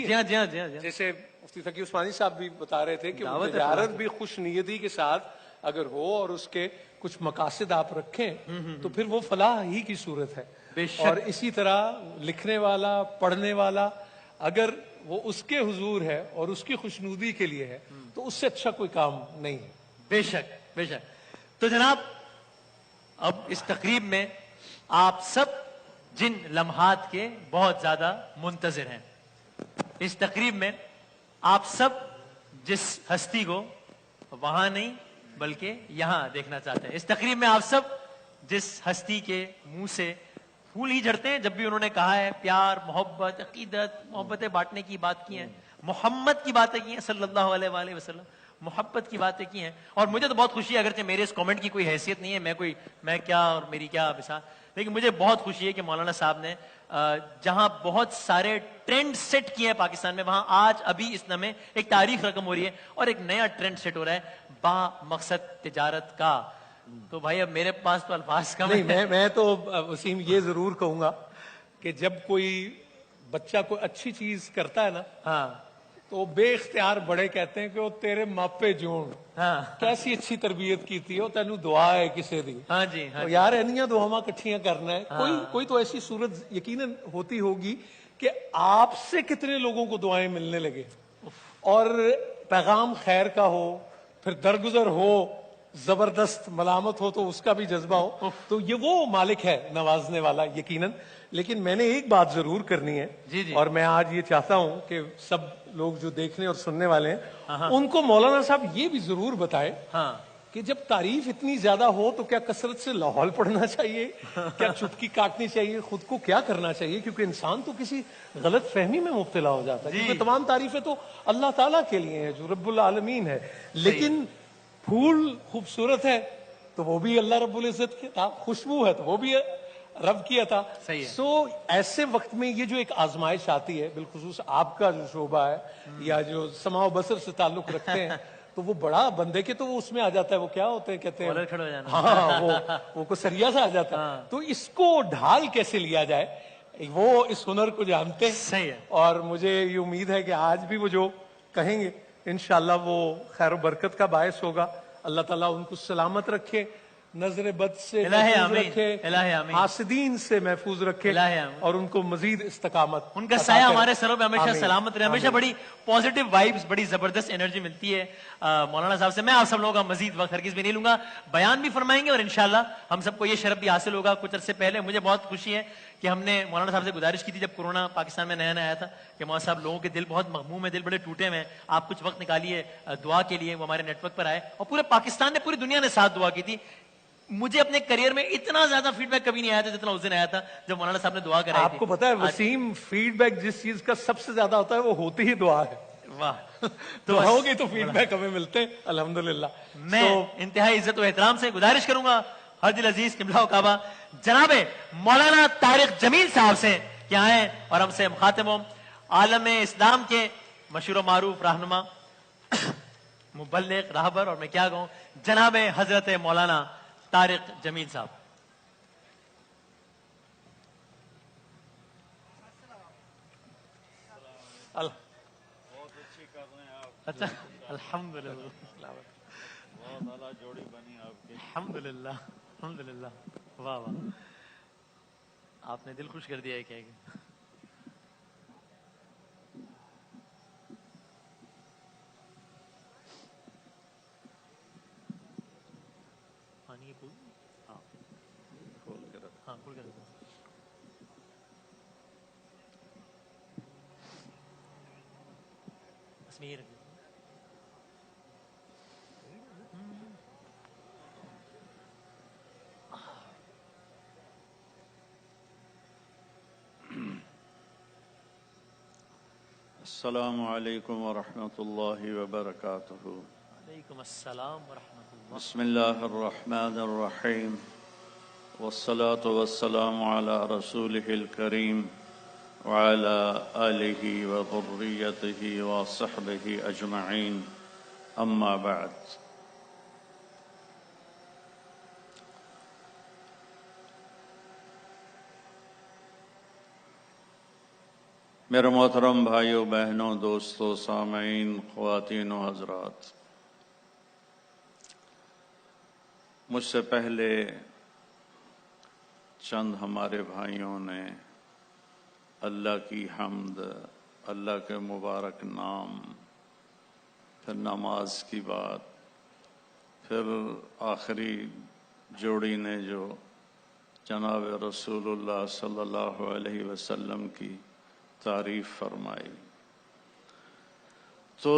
جی ہاں جی ہاں جی ہاں جیسے مفتی تقی عثمانی صاحب بھی بتا رہے تھے کہ دعوت ہے تجارت بھی خوش نیتی کے ساتھ اگر ہو اور اس کے کچھ مقاصد آپ رکھیں تو پھر وہ فلاح ہی کی صورت ہے. بے شک. اور اسی طرح لکھنے والا پڑھنے والا اگر وہ اس کے حضور ہے اور اس کی خوشنودی کے لیے ہے تو اس سے اچھا کوئی کام نہیں ہے. بے شک بے شک. تو جناب اب اس تقریب میں آپ سب جن لمحات کے بہت زیادہ منتظر ہیں، اس تقریب میں آپ سب جس ہستی کو وہاں نہیں بلکہ یہاں دیکھنا چاہتے ہیں، اس تقریب میں آپ سب جس ہستی کے منہ سے پھول ہی جھڑتے ہیں جب بھی انہوں نے کہا ہے پیار، محبت، عقیدت، محبتیں بانٹنے کی بات کی ہیں، محمد کی باتیں کی ہیں صلی اللہ علیہ وآلہ وسلم، محبت کی باتیں کی ہیں. اور مجھے تو بہت خوشی ہے، اگرچہ میرے اس کامنٹ کی کوئی حیثیت نہیں ہے، میں کیا اور میری کیا مثال، لیکن مجھے بہت خوشی ہے کہ مولانا صاحب نے جہاں بہت سارے ٹرینڈ سیٹ کیے ہیں پاکستان میں، وہاں آج ابھی اس نامے ایک تاریخ رقم ہو رہی ہے اور ایک نیا ٹرینڈ سیٹ ہو رہا ہے با مقصد تجارت کا. تو بھائی اب میرے پاس تو الفاظ کم نہیں، ہیں. میں تو وسیم یہ ضرور کہوں گا کہ جب کوئی بچہ کوئی اچھی چیز کرتا ہے نا ہاں تو بے اختیار بڑے کہتے ہیں کہ وہ تیرے ماپے جوڑ ہاں کیسی اچھی تربیت کی تھی، وہ تینوں دعا ہے کسے دی. ہاں جی ہاں تو جی. یار اینیاں دعاواں کٹھیاں کرنا ہے. کوئی تو ایسی صورت یقیناً ہوتی ہوگی کہ آپ سے کتنے لوگوں کو دعائیں ملنے لگے اور پیغام خیر کا ہو، پھر درگزر ہو، زبردست ملامت ہو تو اس کا بھی جذبہ ہو. تو یہ وہ مالک ہے نوازنے والا یقیناً. لیکن میں نے ایک بات ضرور کرنی ہے جی جی. اور میں آج یہ چاہتا ہوں کہ سب لوگ جو دیکھنے اور سننے والے ہیں ان کو مولانا صاحب یہ بھی ضرور بتائے ہاں کہ جب تعریف اتنی زیادہ ہو تو کیا کثرت سے لاہور پڑھنا چاہیے، کیا چٹکی کاٹنی چاہیے، خود کو کیا کرنا چاہیے، کیونکہ انسان تو کسی غلط فہمی میں مبتلا ہو جاتا ہے. کیونکہ تمام تعریفیں تو اللہ تعالیٰ کے لیے ہیں جو رب العالمین ہے. لیکن پھول خوبصورت ہے تو وہ بھی اللہ رب العزت کے تھا، خوشبو ہے تو وہ بھی رب کیا تھا. سو ایسے وقت میں یہ جو ایک آزمائش آتی ہے، بالخصوص آپ کا جو شعبہ ہے یا جو سماع و بصر سے تعلق رکھتے ہیں تو وہ بڑا بندے کے تو وہ اس میں آ جاتا ہے، وہ کیا ہوتے ہیں کہتے ہیں ہاں وہ کو سریا سا آ جاتا ہے. تو اس کو ڈھال کیسے لیا جائے، وہ اس ہنر کو جانتے ہیں. اور مجھے یہ امید ہے کہ آج بھی وہ جو کہیں گے انشاءاللہ وہ خیر و برکت کا باعث ہوگا. اللہ تعالیٰ ان کو سلامت رکھے، نظر بد سے محفوظ رکھے، حاسدین سے محفوظ رکھے اور ان کو مزید استقامت، ان کا سایہ ہمارے سروں پہ ہمیشہ سلامت رہے. ہمیشہ بڑی پازیٹیو وائبز، بڑی زبردست انرجی ملتی ہے مولانا صاحب سے. میں آپ سب لوگوں کا مزید وقت ہرگز بھی نہیں لوں گا، بیان بھی فرمائیں گے اور انشاءاللہ ہم سب کو یہ شرف بھی حاصل ہوگا. کچھ عرصے پہلے مجھے بہت خوشی ہے کہ ہم نے مولانا صاحب سے گزارش کی تھی جب کورونا پاکستان میں نیا نیا آیا تھا کہ مولانا صاحب لوگوں کے دل بہت مغموم ہیں، دل بڑے ٹوٹے ہوئے ہیں، آپ کچھ وقت نکالیے دعا کے لیے. وہ ہمارے نیٹ ورک پر آئے اور پورے پاکستان نے، پوری دنیا نے ساتھ دعا کی تھی. مجھے اپنے کریئر میں اتنا زیادہ فیڈ بیک کبھی نہیں آیا تھا جتنا اس دن آیا تھا جب مولانا صاحب نے دعا کرائی تھی. آپ کو پتا ہے وسیم، فیڈ بیک جس چیز کا سب سے زیادہ ہوتا ہے وہ ہوتی ہی دعا ہے. واہ، دعا ہوگی تو فیڈ بیک ہمیں ملتے ہیں الحمدللہ. میں انتہائی عزت و احترام سے گزارش کروں گا ہر دل عزیز قبلہ و کعبہ جناب مولانا طارق جمیل صاحب سے کہ آئیں اور ہم سے مخاطب ہوں. عالم اسلام کے مشہور و معروف رہنما، مبلغ، راہبر، اور میں کیا کہوں، جناب حضرت مولانا طارق جمیل صاحب. بہت اچھی کر رہے ہیں آپ. اچھا الحمدللہ، بہت اعلیٰ جوڑی بنی آپ کی. الحمدللہ الحمدللہ. واہ واہ، آپ نے دل خوش کر دیا ہے. کیا پانی پھول، ہاں کھول کر بس میں یہ رکھ دیتا ہوں. السلام علیکم ورحمۃ اللہ وبرکاتہ. وعلیکم السلام ورحمۃ اللہ. بسم اللہ الرحمن الرحیم والصلاة والسلام علی رسولہ الکریم وعلى آلہ وذریتہ وصحبہ اجمعین. اما بعد. میرے محترم بھائیوں بہنوں دوستوں سامعین خواتین و حضرات، مجھ سے پہلے چند ہمارے بھائیوں نے اللہ کی حمد، اللہ کے مبارک نام، پھر نماز کی بات، پھر آخری جوڑی نے جو جناب رسول اللہ صلی اللہ علیہ وسلم کی تعریف فرمائی، تو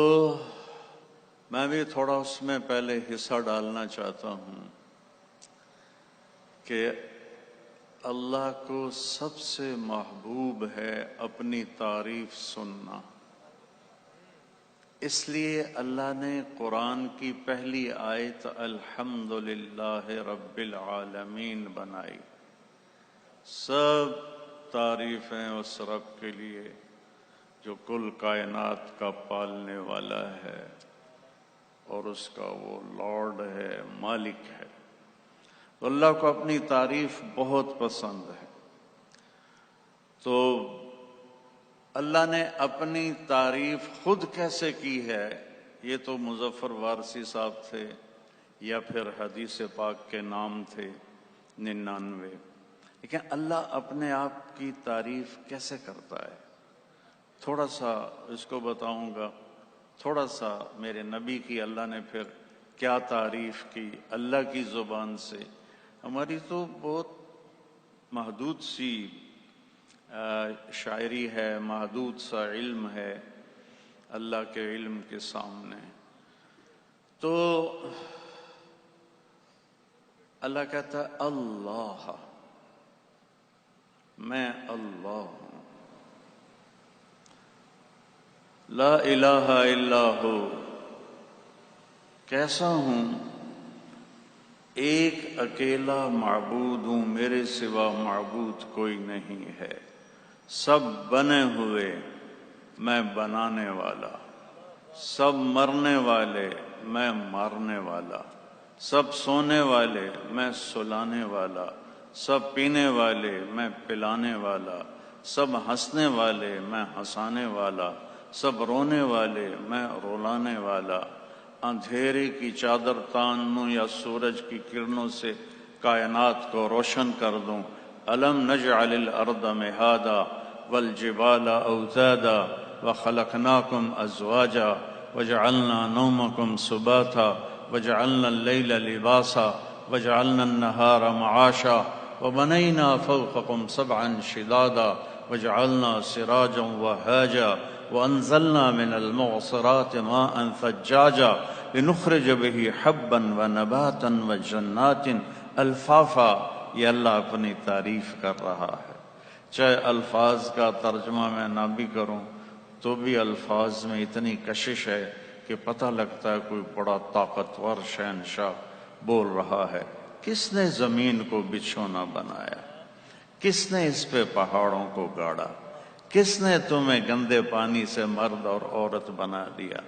میں بھی تھوڑا اس میں پہلے حصہ ڈالنا چاہتا ہوں کہ اللہ کو سب سے محبوب ہے اپنی تعریف سننا، اس لیے اللہ نے قرآن کی پہلی آیت الحمدللہ رب العالمین بنائی۔ سب تعریفیں اس رب کے لیے جو کل کائنات کا پالنے والا ہے اور اس کا وہ لارڈ ہے، مالک ہے۔ تو اللہ کو اپنی تعریف بہت پسند ہے، تو اللہ نے اپنی تعریف خود کیسے کی ہے، یہ تو مظفر وارثی صاحب تھے یا پھر حدیث پاک کے نام تھے 99، لیکن اللہ اپنے آپ کی تعریف کیسے کرتا ہے تھوڑا سا اس کو بتاؤں گا۔ تھوڑا سا میرے نبی کی اللہ نے پھر کیا تعریف کی اللہ کی زبان سے۔ ہماری تو بہت محدود سی شاعری ہے، محدود سا علم ہے اللہ کے علم کے سامنے۔ تو اللہ کہتا ہے اللہ، میں اللہ ہوں، لا الہ الا ہو، کیسا ہوں؟ ایک اکیلا معبود ہوں، میرے سوا معبود کوئی نہیں ہے، سب بنے ہوئے میں بنانے والا، سب مرنے والے میں مارنے والا، سب سونے والے میں سلانے والا، سب پینے والے میں پلانے والا، سب ہنسنے والے میں ہنسانے والا، سب رونے والے میں رلانے والا، اندھیرے کی چادر تان دوں یا سورج کی کرنوں سے کائنات کو روشن کر دوں۔ الم نجعل الارض مہادا والجبال اوتادا وخلقناکم ازواجا وجعلنا نومکم سباتا وجعلنا اللیل لباسا وجعلنا النہار معاشا وبنینا فوقکم سبعا شدادا وجعلنا سراجا وہاجا وانزلنا من المعصرات ماء ثجاجا لنخرج به حبا ونباتا وجنات الفافا۔ یہ اللہ اپنی تعریف کر رہا ہے، چاہے الفاظ کا ترجمہ میں نہ بھی کروں تو بھی الفاظ میں اتنی کشش ہے کہ پتہ لگتا ہے کوئی بڑا طاقتور شہنشاہ بول رہا ہے۔ کس نے زمین کو بچھونا بنایا؟ کس نے اس پہ پہاڑوں کو گاڑا؟ کس نے تمہیں گندے پانی سے مرد اور عورت بنا دیا؟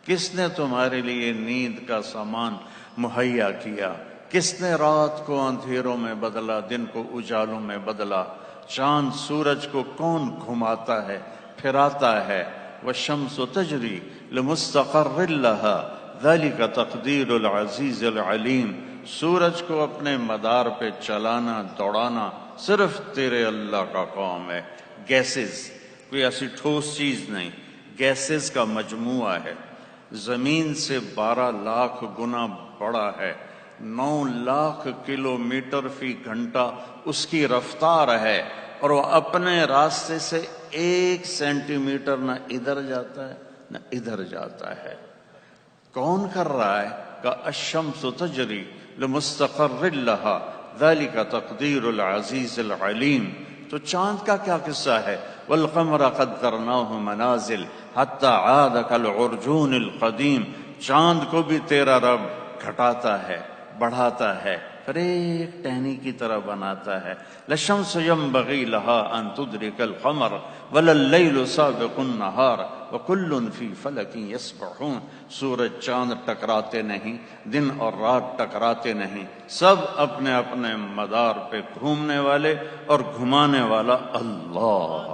کس نے تمہارے لیے نیند کا سامان مہیا کیا؟ کس نے رات کو اندھیروں میں بدلا، دن کو اجالوں میں بدلا؟ چاند سورج کو کون گھماتا ہے، پھراتا ہے؟ والشمس تجری لمستقر لها ذلك تقدیر العزیز العلیم۔ سورج کو اپنے مدار پہ چلانا دوڑانا صرف تیرے اللہ کا کام ہے۔ گیسز کوئی ایسی ٹھوس چیز نہیں، گیسز کا مجموعہ ہے، زمین سے 12 لاکھ گنا بڑا ہے، 9 لاکھ کلومیٹر فی گھنٹہ اس کی رفتار ہے، اور وہ اپنے راستے سے 1 سینٹی میٹر نہ ادھر جاتا ہے نہ ادھر جاتا ہے۔ کون کر رہا ہے؟ کہ الشمس تجری لمستقر لها ذلك تقدیر العزیز العلیم۔ تو چاند کا کیا قصہ ہے؟ والقمر قدرناه منازل حتى عاد كالعرجون القدیم۔ چاند کو بھی تیرا رب گھٹاتا ہے، بڑھاتا ہے، پھر ایک ٹہنی کی طرح بناتا ہے۔ للشمس ينبغي لها ان تدرك القمر ولا الليل سابق النهار وكل في فلك يسبحون۔ سورج چاند ٹکراتے نہیں، دن اور رات ٹکراتے نہیں، سب اپنے اپنے مدار پہ گھومنے والے، اور گھمانے والا اللہ۔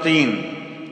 3,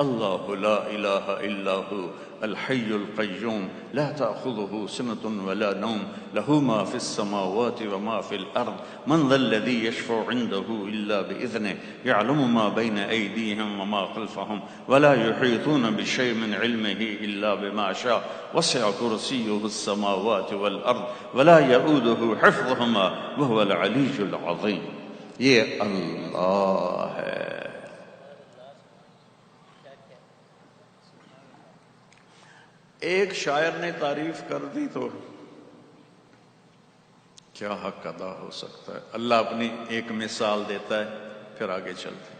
اللہ لا الہ الا هو الحی القیوم لا تأخذه سنة ولا نوم له ما في السماوات وما في الأرض من ذا الذي يشفع عنده إلا بإذنه يعلم ما بين أيديهم وما خلفهم ولا يحيطون بشيء من علمه إلا بما شاء وسع كرسيه السماوات والأرض ولا يؤوده حفظهما وهو العلي العظيم. یہ اللہ ہے. ایک شاعر نے تعریف کر دی تو کیا حق ادا ہو سکتا ہے. اللہ اپنی ایک مثال دیتا ہے پھر آگے چلتے.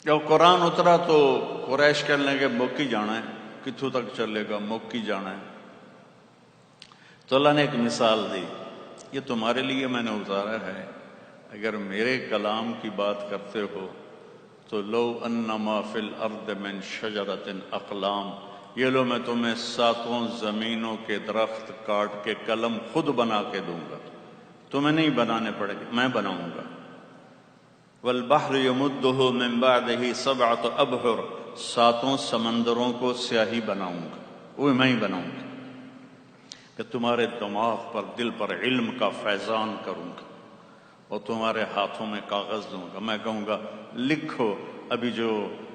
جب قرآن اترا تو قریش کہنے لگے مکی جانا ہے. کتھوں تک چلے گا؟ مکی جانا ہے. تو اللہ نے ایک مثال دی، یہ تمہارے لیے میں نے اتارا ہے. اگر میرے کلام کی بات کرتے ہو تو لو انما فی الارض من شجرۃ اقلام، یہ لو میں تمہیں 7 زمینوں کے درخت کاٹ کے قلم خود بنا کے دوں گا. تمہیں نہیں بنانے پڑے گا، میں بناؤں گا. والبحر یمدہ من بعدہ 7 ابحر، 7 سمندروں کو سیاہی بناؤں گا، وہ میں ہی بناؤں گا. کہ تمہارے دماغ پر، دل پر علم کا فیضان کروں گا اور تمہارے ہاتھوں میں کاغذ دوں گا. میں کہوں گا لکھو. ابھی جو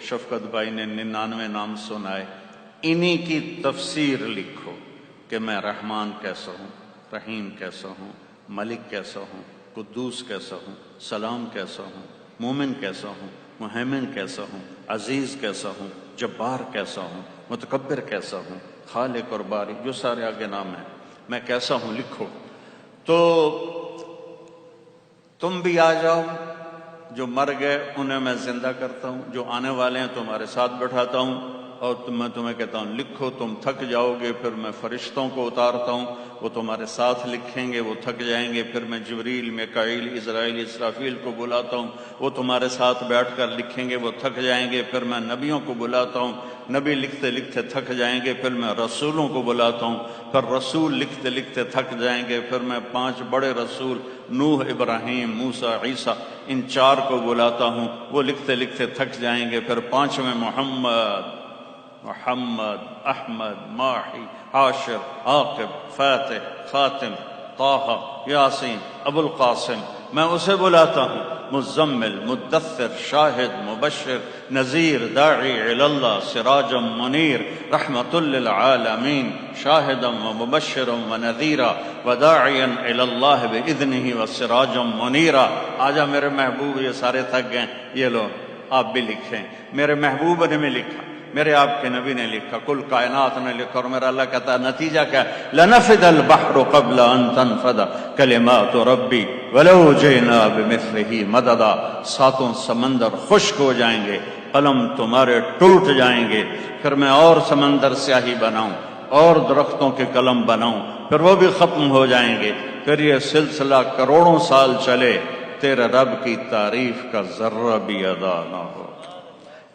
شفقت بھائی نے 99 نام سنائے، انہی کی تفسیر لکھو کہ میں رحمان کیسا ہوں، رحیم کیسا ہوں، ملک کیسا ہوں، قدوس کیسا ہوں، سلام کیسا ہوں، مومن کیسا ہوں، مہیمن کیسا ہوں، عزیز کیسا ہوں، جبار کیسا ہوں، متکبر کیسا ہوں، خالق اور باری، جو سارے آگے نام ہیں، میں کیسا ہوں لکھو. تو تم بھی آ جاؤ. جو مر گئے انہیں میں زندہ کرتا ہوں، جو آنے والے ہیں تمہارے ساتھ بٹھاتا ہوں اور میں تمہیں کہتا ہوں لکھو. تم تھک جاؤ گے، پھر میں فرشتوں کو اتارتا ہوں، وہ تمہارے ساتھ لکھیں گے، وہ تھک جائیں گے. پھر میں جبریل، میکائیل، اسرائیل، اسرافیل کو بلاتا ہوں، وہ تمہارے ساتھ بیٹھ کر لکھیں گے، وہ تھک جائیں گے. پھر میں نبیوں کو بلاتا ہوں، نبی لکھتے لکھتے تھک جائیں گے. پھر میں رسولوں کو بلاتا ہوں، پھر رسول لکھتے لکھتے تھک جائیں گے. پھر میں 5 بڑے رسول نوح، ابراہیم، موسیٰ، عیسیٰ، ان 4 کو بلاتا ہوں، وہ لکھتے لکھتے تھک جائیں گے. پھر 5ویں محمد، احمد، ماحی، حاشر، عاقب، فاتح، خاتم، طٰہ، یاسین، ابو القاسم، میں اسے بلاتا ہوں. مزمل، مدثر، شاہد، مبشر، نذیر، داعی اللہ، سراجا منیر، رحمت للعالمین، شاہدا ومبشرا ونذیرا وداعیا اللہ باذنہ وسراجا منیرا. آجا میرے محبوب، یہ سارے تھک گئے، یہ لو آپ بھی لکھیں. میرے محبوب نے بھی لکھا، میرے آپ کے نبی نے لکھا، کل کائنات نے لکھا. اور میرا اللہ کہتا ہے نتیجہ کیا ہے؟ لنفد البحر قبل ان تنفد کلمات ربی ولو جئنا بمثلہ مددا. 7 سمندر خشک ہو جائیں گے، قلم تمہارے ٹوٹ جائیں گے. پھر میں اور سمندر سیاہی بناؤں، اور درختوں کے قلم بناؤں، پھر وہ بھی ختم ہو جائیں گے. پھر یہ سلسلہ کروڑوں سال چلے، تیرے رب کی تعریف کا ذرہ بھی ادا نہ ہو.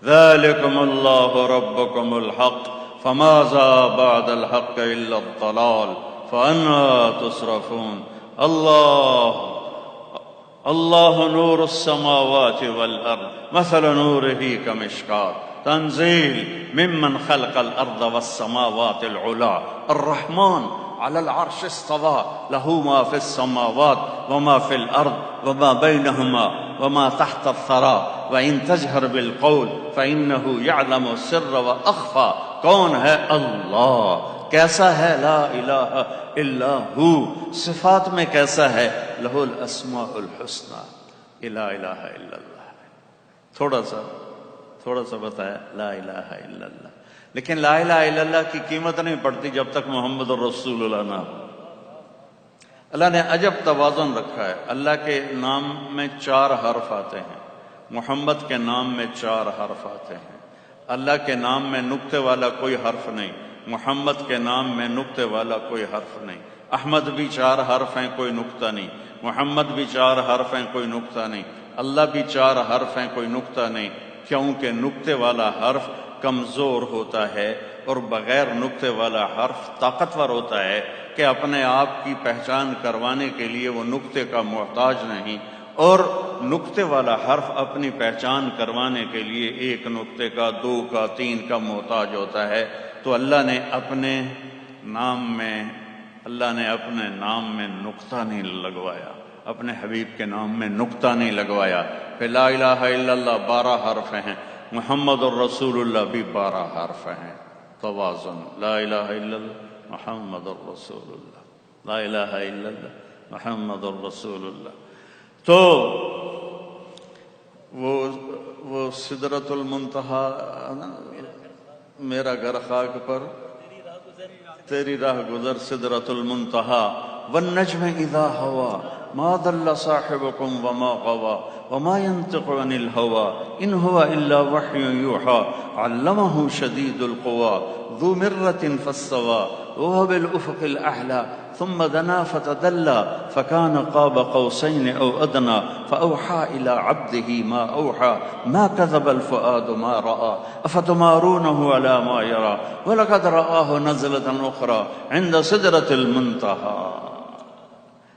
ذالکم اللہ ربکم الحق فماذا بعد الحق الا الضلال فانا تصرفون. اللہ نور السماوات والارض مثل نورہ کمشکاۃ تنزیل ممن خلق الارض والسماوات العلا الرحمن على العرش استوى له ما في السماوات وما في الارض وما بينهما وما تحت الثرى وان تجهر بالقول فانه يعلم السر واخفى. کون ہے اللہ؟ کیسا ہے؟ لا الہ الا ہو. صفات میں کیسا ہے؟ لہ الاسماء الحسنى. لا الہ الا اللہ. تھوڑا سا بتایا لا الہ الا اللہ. لیکن لا الہ الا اللہ کی قیمت نہیں پڑتی جب تک محمد الرسول اللہ نہ ہو. اللہ نے عجب توازن رکھا ہے. اللہ کے نام میں 4 حرف آتے ہیں، محمد کے نام میں 4 حرف آتے ہیں. اللہ کے نام میں نقطے والا کوئی حرف نہیں، محمد کے نام میں نقطے والا کوئی حرف نہیں. احمد بھی 4 حرف ہیں، کوئی نقطہ نہیں. محمد بھی 4 حرف ہیں، کوئی نقطہ نہیں. اللہ بھی 4 حرف ہیں، کوئی نقطہ نہیں. کیونکہ نقطے والا حرف کمزور ہوتا ہے اور بغیر نقطے والا حرف طاقتور ہوتا ہے کہ اپنے آپ کی پہچان کروانے کے لیے وہ نقطے کا محتاج نہیں اور نقطے والا حرف اپنی پہچان کروانے کے لیے ایک نقطے کا، دو کا، تین کا محتاج ہوتا ہے، تو اللہ نے اپنے نام میں نقطہ نہیں لگوایا، اپنے حبیب کے نام میں نقطہ نہیں لگوایا۔ پھر لا الہ الا اللہ 12 حرف ہیں، محمد الرسول اللہ بھی 12 حرف ہیں۔ توازن، لا الہ الا اللہ محمد الرسول اللہ، لا الہ الا اللہ محمد الرسول اللہ۔ تو وہ سدرۃ المنتہا، میرا گھر خاک پر تیری راہ گزر سدرۃ المنتہا، والنجم اذا ہوا ما ضل صاحبكم وما غوى وما ينطق عن الهوى ان هو الا وحي يوحى علمه شديد القوى ذو مرة فاستوى وهو بالافق الاعلى ثم دنا فتدلى فكان قاب قوسين او ادنى فاوحى الى عبده ما اوحى ما كذب الفؤاد ما راى افتمارونه على ما يرى ولقد رآه نزلة اخرى عند سدرة المنتهى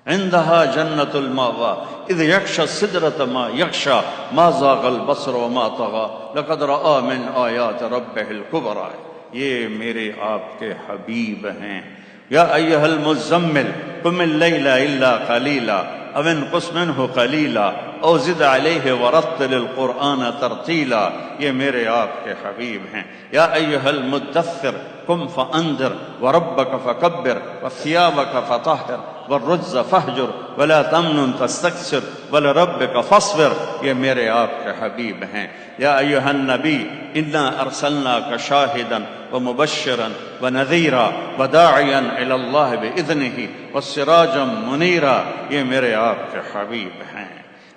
عندها جنة المأوى إذ يغشى السدرة ما يغشى ما زاغ البصر وما طغى لقد رأى من آيات ربه الكبرى۔ یہ میرے آپ کے حبیب ہیں۔ یا ایہا المزمل قم اللیل الا قلیلا او انقص منہ قلیلا او زد علیہ ورتل القرآن ترتیلا، یہ میرے آپ کے حبیب ہیں۔ یا ایہا المدثر قم فانذر وربک فکبر وثیابک فطہر والرجز فہجر ولا تمنن تستکثر ولربک فاصبر، یہ میرے آپ کے حبیب ہیں۔ یا ایہا النبی انا ارسلناک شاہدا ومبشرا ونذیرا وداعیا الی اللہ باذنہ وسراجا منیرا، یہ میرے آپ کے حبیب ہیں،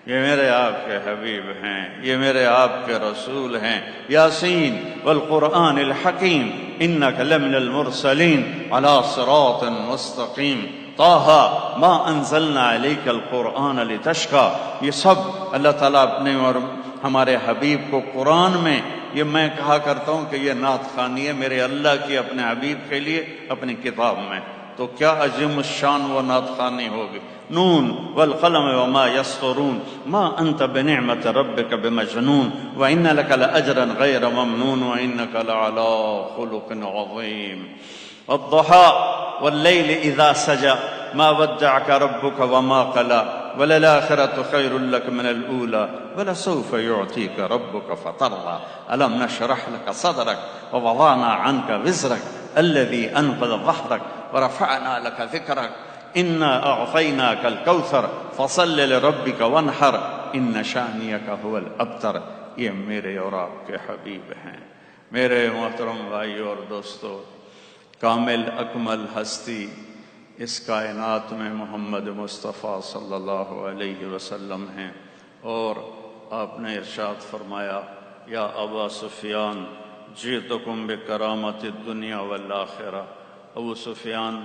یہ میرے آپ کے حبیب ہیں، یہ میرے آپ کے رسول ہیں۔ یاسین والقرآن الحکیم انک لمن المرسلین علی صراط مستقیم طٰہٰ ما انزلنا علیک القرآن لتشقیٰ، یہ سب اللہ تعالیٰ اپنے اور ہمارے حبیب کو قرآن میں، یہ میں کہا کرتا ہوں کہ یہ نعت خوانی ہے میرے اللہ کی اپنے حبیب کے لیے اپنی کتاب میں، تو کیا عظیم الشان وہ نعت خوانی ہوگی۔ نون والقلم وما یسطرون ما انت بنعمت ربک بمجنون وان لک لاجرا غیر ممنون وانک لعلی خلق عظیم۔ والضحى والليل إذا سجى ما ودعك ربك وما قلى وللآخرة خير لك من الأولى ولسوف يعطيك ربك فترضى ألم نشرح لك صدرك ووضعنا عنك وزرك الذي أنقض ظهرك ورفعنا لك ذكرك إنا أعطيناك الكوثر فصل لربك وانحر إن شانئك هو الأبتر۔ یہ میرے اور آپ کے حبیب ہیں۔ میرے محترم بھائیو اور دوستو، کامل اکمل ہستی اس کائنات میں محمد مصطفیٰ صلی اللہ علیہ وسلم ہیں، اور آپ نے ارشاد فرمایا یا ابا سفیان جئتکم بکرامت الدنیا والآخرہ، ابو سفیان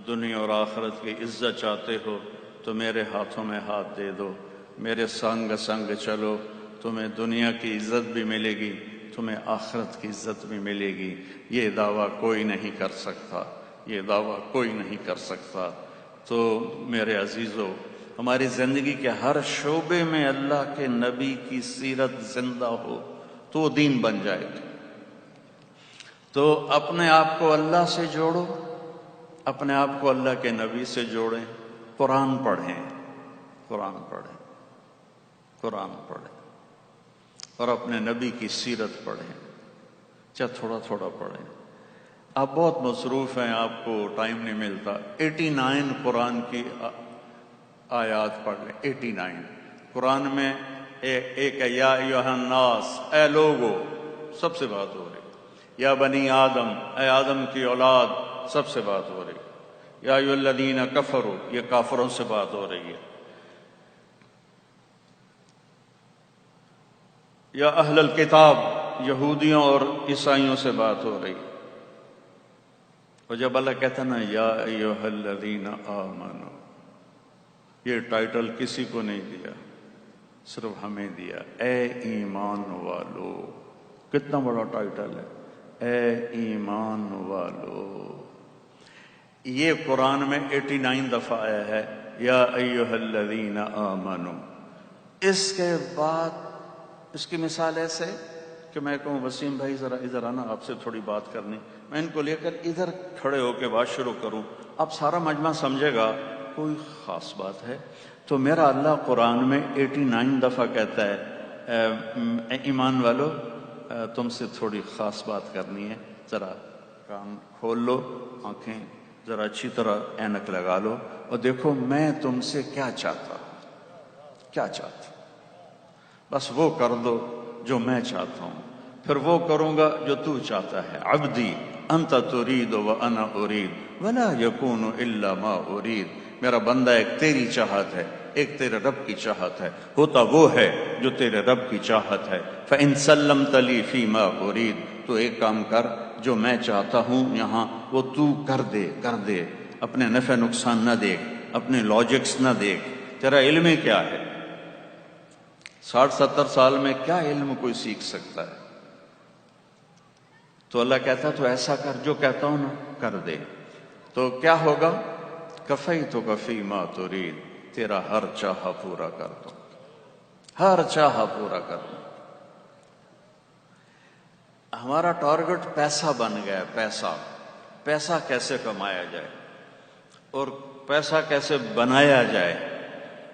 دنیا اور آخرت کی عزت چاہتے ہو تو میرے ہاتھوں میں ہاتھ دے دو، میرے سنگ سنگ چلو، تمہیں دنیا کی عزت بھی ملے گی، تمہیں آخرت کی عزت بھی ملے گی۔ یہ دعویٰ کوئی نہیں کر سکتا، یہ دعویٰ کوئی نہیں کر سکتا۔ تو میرے عزیزو، ہماری زندگی کے ہر شعبے میں اللہ کے نبی کی سیرت زندہ ہو تو وہ دین بن جائے گا۔ تو اپنے آپ کو اللہ سے جوڑو، اپنے آپ کو اللہ کے نبی سے جوڑیں، قرآن پڑھیں، قرآن پڑھیں، قرآن پڑھیں، اور اپنے نبی کی سیرت پڑھیں، چاہے تھوڑا تھوڑا پڑھیں۔ آپ بہت مصروف ہیں، آپ کو ٹائم نہیں ملتا۔ 89 قرآن کی آیات پڑھ لیں، 89 قرآن میں ایک ہے یا ایھا الناس، اے لوگو، سب سے بات ہو رہی، یا بنی آدم، اے آدم کی اولاد، سب سے بات ہو رہی، یا ایھا الذین کفروا، یہ کافروں سے بات ہو رہی ہے، یا اہل الکتاب، یہودیوں اور عیسائیوں سے بات ہو رہی۔ اور جب اللہ کہتا نا یا ایھا الذین آمنوا، یہ ٹائٹل کسی کو نہیں دیا، صرف ہمیں دیا، اے ایمان والو۔ کتنا بڑا ٹائٹل ہے، اے ایمان والو۔ یہ قرآن میں 89 دفعہ آیا ہے یا ایھا الذین آمنوا، اس کے بعد اس کی مثال ایسے کہ میں کہوں وسیم بھائی ذرا ادھر آنا، آپ سے تھوڑی بات کرنی، میں ان کو لے کر ادھر کھڑے ہو کے بات شروع کروں، اب سارا مجمع سمجھے گا کوئی خاص بات ہے. تو میرا اللہ قرآن میں 89 دفعہ کہتا ہے ایمان والو تم سے تھوڑی خاص بات کرنی ہے، ذرا کان کھول لو، آنکھیں ذرا اچھی طرح اینک لگا لو اور دیکھو میں تم سے کیا چاہتا ہوں، کیا چاہتا ہوں، بس وہ کر دو جو میں چاہتا ہوں، پھر وہ کروں گا جو تو چاہتا ہے. عبدی انت ترید وانا ارید ولا یکون الا ما ارید. میرا بندہ ایک تیری چاہت ہے، ایک تیرے رب کی چاہت ہے، ہوتا وہ ہے جو تیرے رب کی چاہت ہے. فإن سلمت لی فیما ارید، تو ایک کام کر، جو میں چاہتا ہوں یہاں وہ تو کر دے، اپنے نفع نقصان نہ دیکھ، اپنے لاجکس نہ دیکھ، تیرا علم ہی کیا ہے؟ 60-70 سال میں کیا علم کوئی سیکھ سکتا ہے؟ تو اللہ کہتا ہے تو ایسا کر، جو کہتا ہوں نا کر دے. تو کیا ہوگا؟ کفیتک فیما ترید، تیرا ہر چاہا پورا کر دوں، ہر چاہا پورا کر دوں. ہمارا ٹارگٹ پیسہ بن گیا ہے. پیسہ کیسے کمایا جائے اور پیسہ کیسے بنایا جائے.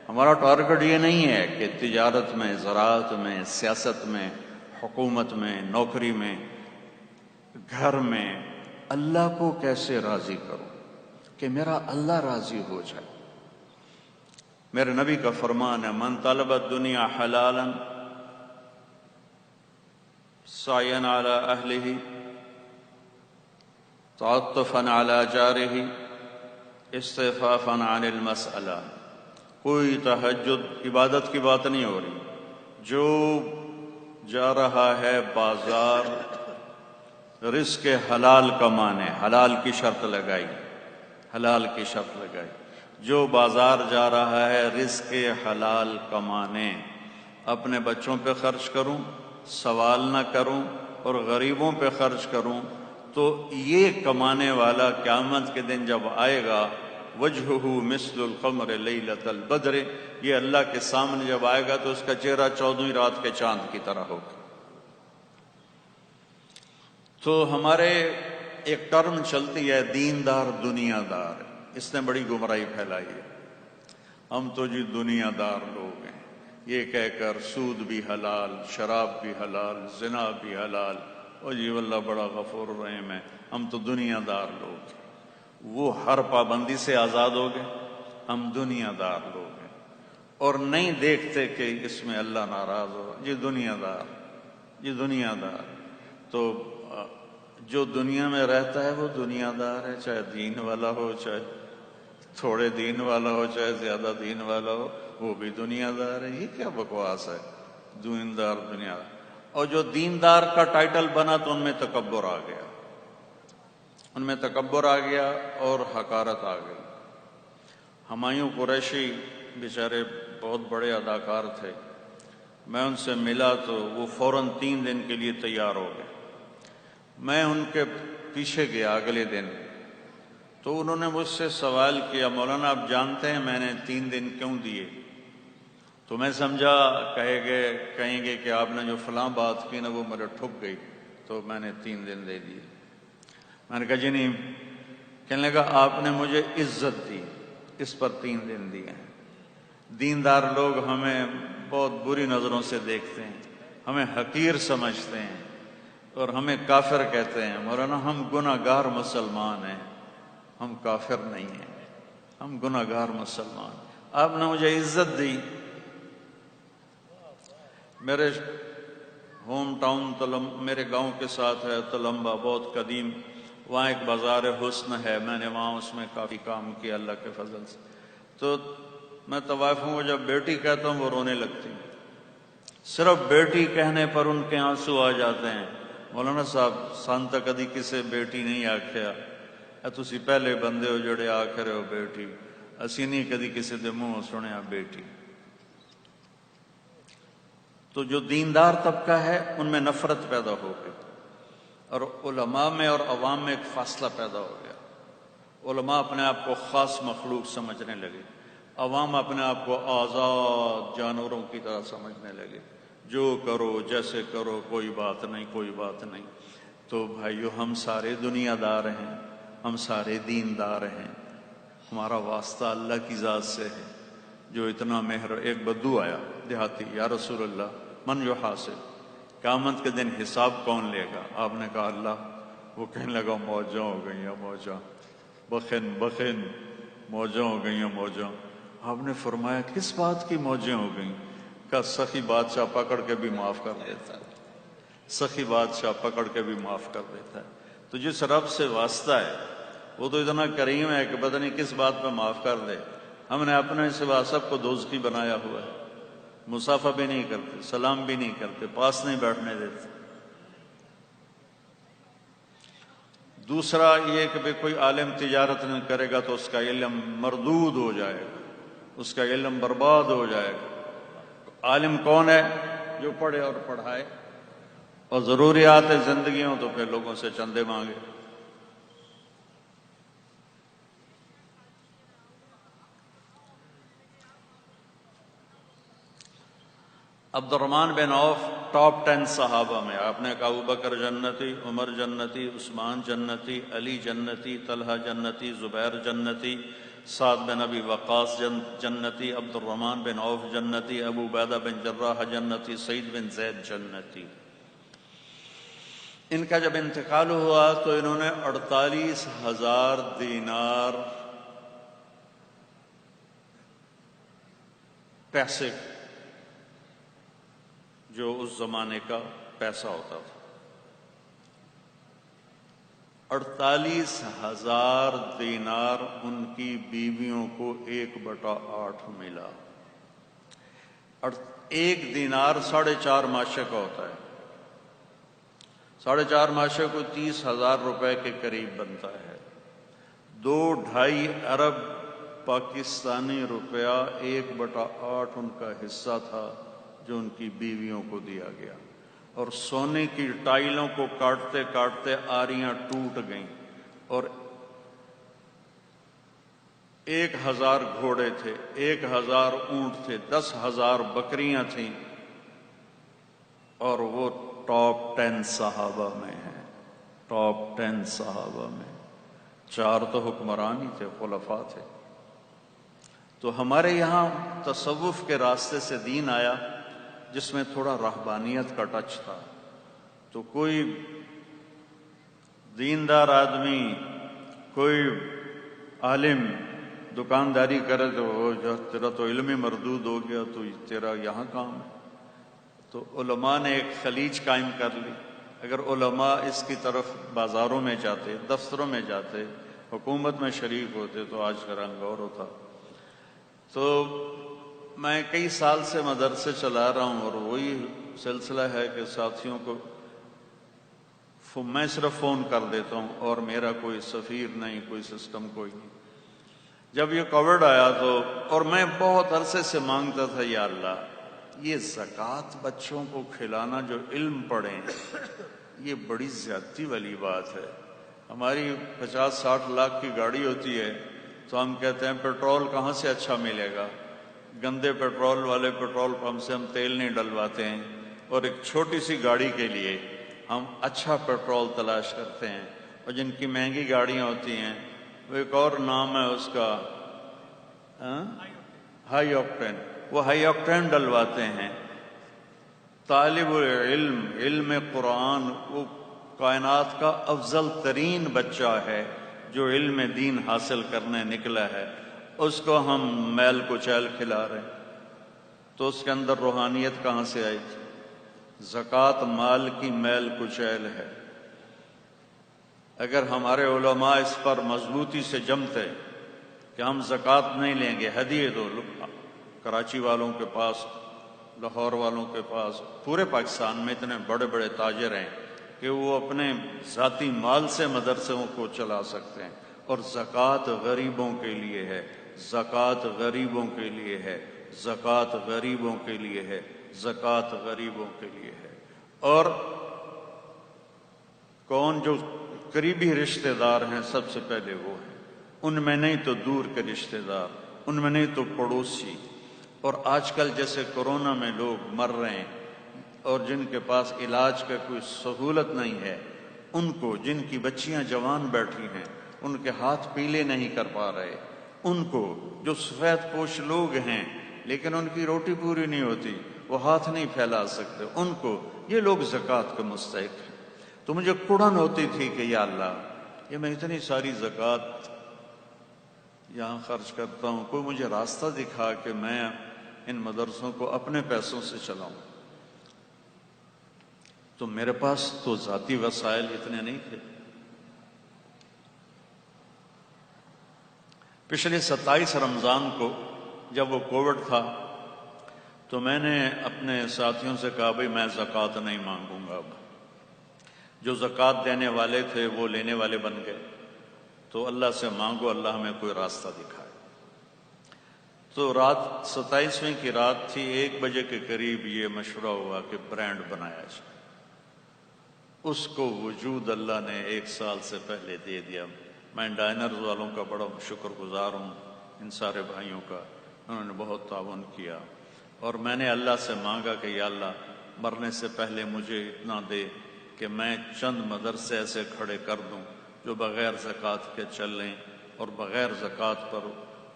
ہمارا ٹارگٹ یہ نہیں ہے کہ تجارت میں، زراعت میں، سیاست میں، حکومت میں، نوکری میں، گھر میں اللہ کو کیسے راضی کروں کہ میرا اللہ راضی ہو جائے. میرے نبی کا فرمان ہے من طلب الدنیا حلالا سعیا علی اہلہ تعطفا علی جارہ استعفافا عن المسألہ. کوئی تہجد عبادت کی بات نہیں ہو رہی، جو جا رہا ہے بازار رزق حلال کمانے، حلال کی شرط لگائی، حلال کی شرط لگائی، جو بازار جا رہا ہے رزق حلال کمانے، اپنے بچوں پہ خرچ کروں، سوال نہ کروں اور غریبوں پہ خرچ کروں، تو یہ کمانے والا قیامت کے دن جب آئے گا وجہہ مثل القمر لیلۃ البدر، یہ اللہ کے سامنے جب آئے گا تو اس کا چہرہ 14ویں رات کے چاند کی طرح ہوگا. تو ہمارے ایک ٹرم چلتی ہے دیندار دنیا دار، اس نے بڑی گمراہی پھیلائی ہے. ہم تو جی دنیا دار لوگ ہیں، یہ کہہ کر سود بھی حلال، شراب بھی حلال، زنا بھی حلال، اور جی واللہ بڑا غفور الرحیم ہے، ہم تو دنیا دار لوگ ہیں. وہ ہر پابندی سے آزاد ہو گئے، ہم دنیا دار لوگ ہیں اور نہیں دیکھتے کہ اس میں اللہ ناراض ہو. جی دنیا دار، جی دنیا دار. تو جو دنیا میں رہتا ہے وہ دنیا دار ہے، چاہے دین والا ہو، چاہے تھوڑے دین والا ہو، چاہے زیادہ دین والا ہو، وہ بھی دنیا دار ہے. یہ کیا بکواس ہے، دیندار دنیا دار. اور جو دیندار کا ٹائٹل بنا تو ان میں تکبر آ گیا، ان میں تکبر آ گیا اور حقارت آ گئی. ہمایوں قریشی بیچارے بہت بڑے اداکار تھے، میں ان سے ملا تو وہ فوراً 3 دن کے لیے تیار ہو گئے. میں ان کے پیچھے گیا اگلے دن تو انہوں نے مجھ سے سوال کیا مولانا آپ جانتے ہیں میں نے 3 دن کیوں دیے؟ تو میں سمجھا کہیں گے کہ آپ نے جو فلاں بات کی نا وہ میرے ٹھک گئی تو میں نے 3 دن دے دیے. میں نے کہا جی نہیں. کہنے لگا آپ نے مجھے عزت دی، اس پر 3 دن دیے ہیں. دیندار لوگ ہمیں بہت بری نظروں سے دیکھتے ہیں، ہمیں حقیر سمجھتے ہیں اور ہمیں کافر کہتے ہیں. مولانا ہم گناہ گار مسلمان ہیں، ہم کافر نہیں ہیں، ہم گناہ گار مسلمان. آپ نے مجھے عزت دی. میرے ہوم ٹاؤن میرے گاؤں کے ساتھ ہے تلمبا، بہت قدیم، وہاں ایک بازار حسن ہے، میں نے وہاں اس میں کافی کام کیا اللہ کے فضل سے. تو میں طوائفوں کو جب بیٹی کہتا ہوں وہ رونے لگتی، صرف بیٹی کہنے پر ان کے آنسو آ جاتے ہیں. مولانا صاحب سان تک کدی کسے بیٹی نہیں آکھیا، تسی پہلے بندے ہو جڑے آکھ رہے ہو بیٹی، اسی نہیں کدی کسی دے منہ سنیا بیٹی. تو جو دیندار طبقہ ہے ان میں نفرت پیدا ہو گئی اور علماء میں اور عوام میں ایک فاصلہ پیدا ہو گیا. علماء اپنے آپ کو خاص مخلوق سمجھنے لگے. عوام اپنے آپ کو آزاد جانوروں کی طرح سمجھنے لگے، جو کرو جیسے کرو، کوئی بات نہیں، کوئی بات نہیں۔ تو بھائیو، ہم سارے دنیا دار ہیں، ہم سارے دیندار ہیں، ہمارا واسطہ اللہ کی ذات سے ہے جو اتنا مہر۔ ایک بدو آیا دیہاتی، یا رسول اللہ من یحاسب، قیامت کے دن حساب کون لے گا؟ آپ نے کہا اللہ۔ وہ کہنے لگا موجاں ہو گئی ہیں موجاں، بخن بخن، موجاں ہو گئی ہیں موجاں۔ آپ نے فرمایا کس بات کی موجیں ہو گئیں؟ کہا سخی بادشاہ پکڑ کے بھی معاف کر دیتا ہے، سخی بادشاہ پکڑ کے بھی معاف کر دیتا ہے۔ تو جس رب سے واسطہ ہے وہ تو اتنا کریم ہے کہ پتہ نہیں کس بات پہ معاف کر دے۔ ہم نے اپنے سوا سب کو دوزخی بنایا ہوا ہے، مصافحہ بھی نہیں کرتے، سلام بھی نہیں کرتے، پاس نہیں بیٹھنے دیتے۔ دوسرا یہ کہ بھی کوئی عالم تجارت نہیں کرے گا تو اس کا علم مردود ہو جائے گا، اس کا علم برباد ہو جائے گا۔ عالم کون ہے؟ جو پڑھے اور پڑھائے، اور ضروریات زندگی ہوں تو پھر لوگوں سے چندے مانگے۔ عبد الرحمن بن عوف ٹاپ 10 صحابہ میں۔ آپ نے کہا ابوبکر جنتی، عمر جنتی، عثمان جنتی، علی جنتی، طلحہ جنتی، زبیر جنتی، سعد بن ابی وقاص جنتی، عبد الرحمن بن عوف جنتی، ابو عبیدہ بن جراح جنتی، سعید بن زید جنتی۔ ان کا جب انتقال ہوا تو انہوں نے 48,000 دینار پیسے، جو اس زمانے کا پیسہ ہوتا تھا، 48,000 دینار ان کی بیویوں کو 1/8 ملا۔ اور 1 دینار 4.5 ماشے کا ہوتا ہے، 4.5 ماشے کو 30,000 روپے کے قریب بنتا ہے۔ 2-2.5 ارب پاکستانی روپیہ 1/8 ان کا حصہ تھا جو ان کی بیویوں کو دیا گیا۔ اور سونے کی ٹائلوں کو کاٹتے کاٹتے آریاں ٹوٹ گئیں، اور 1,000 گھوڑے تھے، 1,000 اونٹ تھے، 10,000 بکریاں تھیں، اور وہ ٹاپ 10 صحابہ میں ہیں، ٹاپ 10 صحابہ میں۔ 4 تو حکمران ہی تھے، خلفاء تھے۔ تو ہمارے یہاں تصوف کے راستے سے دین آیا جس میں تھوڑا رہبانیت کا ٹچ تھا۔ تو کوئی دیندار آدمی، کوئی عالم دکانداری کرے تو تیرا تو علم ہی مردود ہو گیا، تو تیرا یہاں کام ہے۔ تو علماء نے ایک خلیج قائم کر لی۔ اگر علماء اس کی طرف بازاروں میں جاتے، دفتروں میں جاتے، حکومت میں شریک ہوتے تو آج کا رنگ اور ہوتا۔ تو میں کئی سال سے مدرسے چلا رہا ہوں، اور وہی سلسلہ ہے کہ ساتھیوں کو میں صرف فون کر دیتا ہوں، اور میرا کوئی سفیر نہیں، کوئی سسٹم کوئی نہیں۔ جب یہ کووڈ آیا تو، اور میں بہت عرصے سے مانگتا تھا، یا اللہ یہ زکوٰۃ بچوں کو کھلانا جو علم پڑھیں، یہ بڑی زیادتی والی بات ہے۔ ہماری 50-60 لاکھ کی گاڑی ہوتی ہے تو ہم کہتے ہیں پیٹرول کہاں سے اچھا ملے گا، گندے پیٹرول والے پیٹرول پمپ سے ہم تیل نہیں ڈلواتے ہیں، اور ایک چھوٹی سی گاڑی کے لیے ہم اچھا پیٹرول تلاش کرتے ہیں۔ اور جن کی مہنگی گاڑیاں ہوتی ہیں، وہ ایک اور نام ہے اس کا، ہائی آکٹین، وہ ہائی آکٹین ڈلواتے ہیں۔ طالب علم، علم قرآن، وہ کائنات کا افضل ترین بچہ ہے جو علم دین حاصل کرنے نکلا ہے، اس کو ہم میل کچیل کھلا رہے ہیں، تو اس کے اندر روحانیت کہاں سے آئی؟ زکوٰۃ مال کی میل کچیل ہے۔ اگر ہمارے علماء اس پر مضبوطی سے جمتے کہ ہم زکوٰۃ نہیں لیں گے، ہدیے دو، کراچی والوں کے پاس، لاہور والوں کے پاس، پورے پاکستان میں اتنے بڑے بڑے تاجر ہیں کہ وہ اپنے ذاتی مال سے مدرسوں کو چلا سکتے ہیں، اور زکوٰۃ غریبوں کے لیے ہے، زکوٰۃ غریبوں کے لیے ہے، زکوٰۃ غریبوں کے لیے ہے، زکوٰۃ غریبوں کے لیے ہے۔ اور کون جو قریبی رشتہ دار ہیں سب سے پہلے وہ ہیں، ان میں نہیں تو دور کے رشتہ دار، ان میں نہیں تو پڑوسی. اور آج کل جیسے کورونا میں لوگ مر رہے ہیں اور جن کے پاس علاج کا کوئی سہولت نہیں ہے، ان کو، جن کی بچیاں جوان بیٹھی ہیں، ان کے ہاتھ پیلے نہیں کر پا رہے، ان کو، جو سفید پوش لوگ ہیں لیکن ان کی روٹی پوری نہیں ہوتی، وہ ہاتھ نہیں پھیلا سکتے، ان کو، یہ لوگ زکوٰۃ کے مستحق ہیں. تو مجھے کڑن ہوتی تھی کہ یا اللہ، یہ میں اتنی ساری زکوٰۃ یہاں خرچ کرتا ہوں، کوئی مجھے راستہ دکھا کہ میں ان مدرسوں کو اپنے پیسوں سے چلاؤں. تو میرے پاس تو ذاتی وسائل اتنے نہیں تھے. پچھلے 27 رمضان کو جب وہ کووڈ تھا تو میں نے اپنے ساتھیوں سے کہا بھائی میں زکوٰۃ نہیں مانگوں گا. اب جو زکوٰۃ دینے والے تھے وہ لینے والے بن گئے، تو اللہ سے مانگو اللہ ہمیں کوئی راستہ دکھائے. تو رات 27ویں کی رات تھی، 1 بجے کے قریب یہ مشورہ ہوا کہ برانڈ بنایا جائے. اس کو وجود اللہ نے 1 سال سے پہلے دے دیا. میں ڈائنرز والوں کا بڑا شکر گزار ہوں، ان سارے بھائیوں کا، انہوں نے بہت تعاون کیا. اور میں نے اللہ سے مانگا کہ یا اللہ مرنے سے پہلے مجھے اتنا دے کہ میں چند مدرسے ایسے کھڑے کر دوں جو بغیر زکوٰۃ کے چلیں اور بغیر زکوٰۃ پر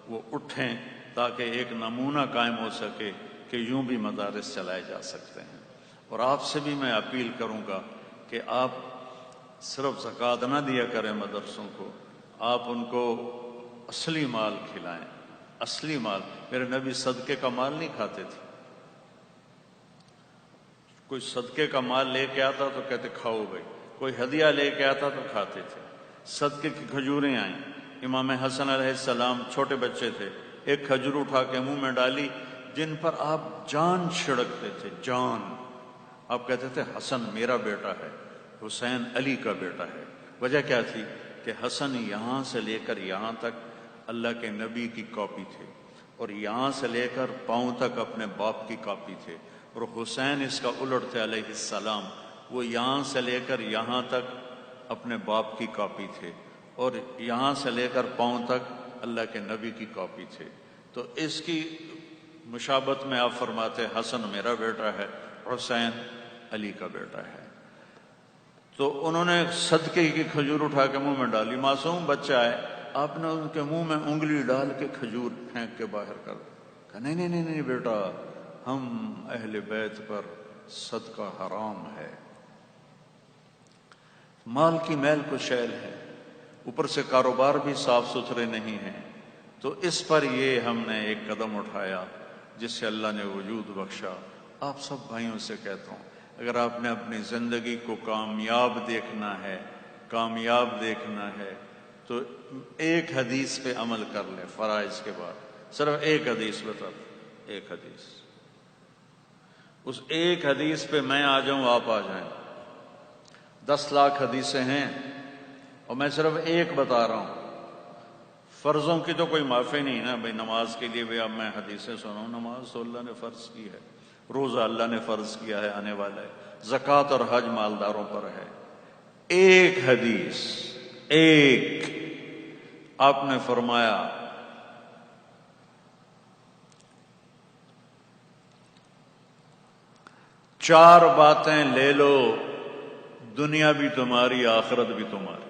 وہ اٹھیں، تاکہ ایک نمونہ قائم ہو سکے کہ یوں بھی مدارس چلائے جا سکتے ہیں. اور آپ سے بھی میں اپیل کروں گا کہ آپ صرف زکوٰۃ نہ دیا کریں مدرسوں کو، آپ ان کو اصلی مال کھلائیں. اصلی مال، میرے نبی صدقے کا مال نہیں کھاتے تھے. کوئی صدقے کا مال لے کے آتا تو کہتے کھاؤ بھائی، کوئی ہدیہ لے کے آتا تو کھاتے تھے. صدقے کی کھجوریں آئیں، امام حسن علیہ السلام چھوٹے بچے تھے، ایک کھجور اٹھا کے منہ میں ڈالی، جن پر آپ جان چھڑکتے تھے، جان. آپ کہتے تھے حسن میرا بیٹا ہے، حسین علی کا بیٹا ہے. وجہ کیا تھی کہ حسن یہاں سے لے کر یہاں تک اللہ کے نبی کی کاپی تھے، اور یہاں سے لے کر پاؤں تک اپنے باپ کی کاپی تھے. اور حسین اس کا الٹ تھے علیہ السلام، وہ یہاں سے لے کر یہاں تک اپنے باپ کی کاپی تھے، اور یہاں سے لے کر پاؤں تک اللہ کے نبی کی کاپی تھے. تو اس کی مشابہت میں آپ فرماتے حسن میرا بیٹا ہے، حسین علی کا بیٹا ہے. تو انہوں نے صدقے کی کھجور اٹھا کے منہ میں ڈالی، معصوم بچہ ہے، آپ نے ان کے منہ میں انگلی ڈال کے کھجور پھینک کے باہر کر کہا نہیں نہیں نہیں بیٹا، ہم اہل بیت پر صدقہ حرام ہے. مال کی میل کو شیل ہے، اوپر سے کاروبار بھی صاف ستھرے نہیں ہیں. تو اس پر یہ ہم نے ایک قدم اٹھایا جس سے اللہ نے وجود بخشا. آپ سب بھائیوں سے کہتا ہوں، اگر آپ نے اپنی زندگی کو کامیاب دیکھنا ہے، کامیاب دیکھنا ہے، تو ایک حدیث پہ عمل کر لیں. فرائض کے بعد صرف ایک حدیث بتا، ایک حدیث، اس ایک حدیث پہ میں آ جاؤں آپ آ جائیں. 10 لاکھ حدیثیں ہیں اور میں صرف ایک بتا رہا ہوں. فرضوں کی تو کوئی معافی نہیں نا بھائی. نماز کے لیے بھی اب میں حدیثیں سناؤں؟ نماز تو اللہ نے فرض کی ہے، روزہ اللہ نے فرض کیا ہے، آنے والا ہے. زکوٰۃ اور حج مالداروں پر ہے. ایک حدیث، ایک، آپ نے فرمایا چار باتیں لے لو، دنیا بھی تمہاری آخرت بھی تمہاری.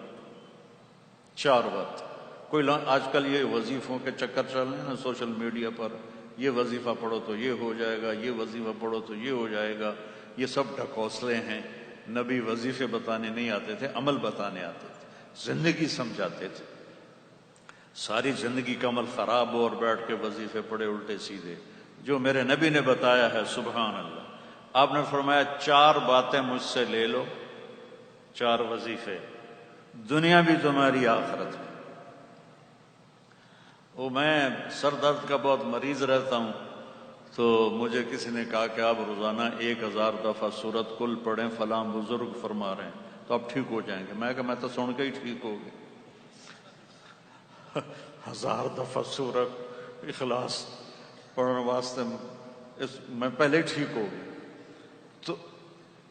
4 بات. کوئی آج کل یہ وظیفوں کے چکر چل رہے ہیں نا سوشل میڈیا پر، یہ وظیفہ پڑھو تو یہ ہو جائے گا، یہ وظیفہ پڑھو تو یہ ہو جائے گا. یہ سب ڈھکوسلے ہیں. نبی وظیفے بتانے نہیں آتے تھے، عمل بتانے آتے تھے، زندگی سمجھاتے تھے. ساری زندگی کا عمل خراب ہو اور بیٹھ کے وظیفے پڑھے الٹے سیدھے. جو میرے نبی نے بتایا ہے، سبحان اللہ. آپ نے فرمایا 4 باتیں مجھ سے لے لو، 4 وظیفے، دنیا بھی تمہاری آخرت میں. وہ میں سر درد کا بہت مریض رہتا ہوں، تو مجھے کسی نے کہا کہ آپ روزانہ 1000 دفعہ سورۃ کل پڑھیں، فلاں بزرگ فرما رہے ہیں تو آپ ٹھیک ہو جائیں گے. میں کہا میں تو سن کے ہی ٹھیک ہو گیا. 1000 دفعہ سورۃ اخلاص پڑھنے واسطے میں پہلے ہی ٹھیک ہو گیا. تو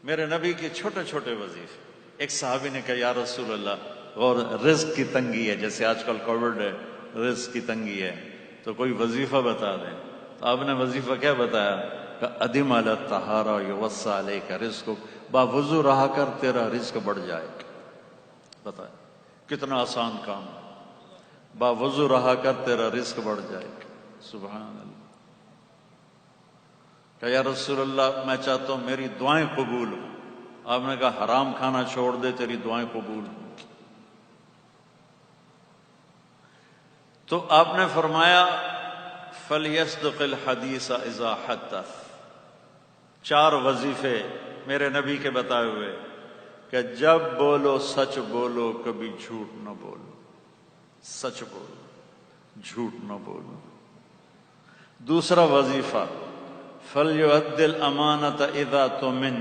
میرے نبی کے چھوٹے چھوٹے وظیفے. ایک صحابی نے کہا یا رسول اللہ، اور رزق کی تنگی ہے، جیسے آج کل کووڈ ہے، رزق کی تنگی ہے، تو کوئی وظیفہ بتا دیں. تو آپ نے وظیفہ کیا بتایا کہ ادم علی الطہارہ یوسع علیک رزقک، باوضو رہا کر تیرا رزق بڑھ جائے گا. بتائیں کتنا آسان کام ہے، باوضو رہا کر تیرا رزق بڑھ جائے گا. سبحان اللہ. کہ یا رسول اللہ میں چاہتا ہوں میری دعائیں قبول ہوں. آپ نے کہا حرام کھانا چھوڑ دے تیری دعائیں قبول ہوں. تو آپ نے فرمایا فَلْيَصْدُقِ الْحَدِيثَ إِذَا حَدَّثَ. 4 وظیفے میرے نبی کے بتائے ہوئے کہ جب بولو سچ بولو، کبھی جھوٹ نہ بولو. سچ بولو، جھوٹ نہ بولو. دوسرا وظیفہ فَلْيُؤَدِّ الْأَمَانَةَ إِذَا تُؤْمِنَ.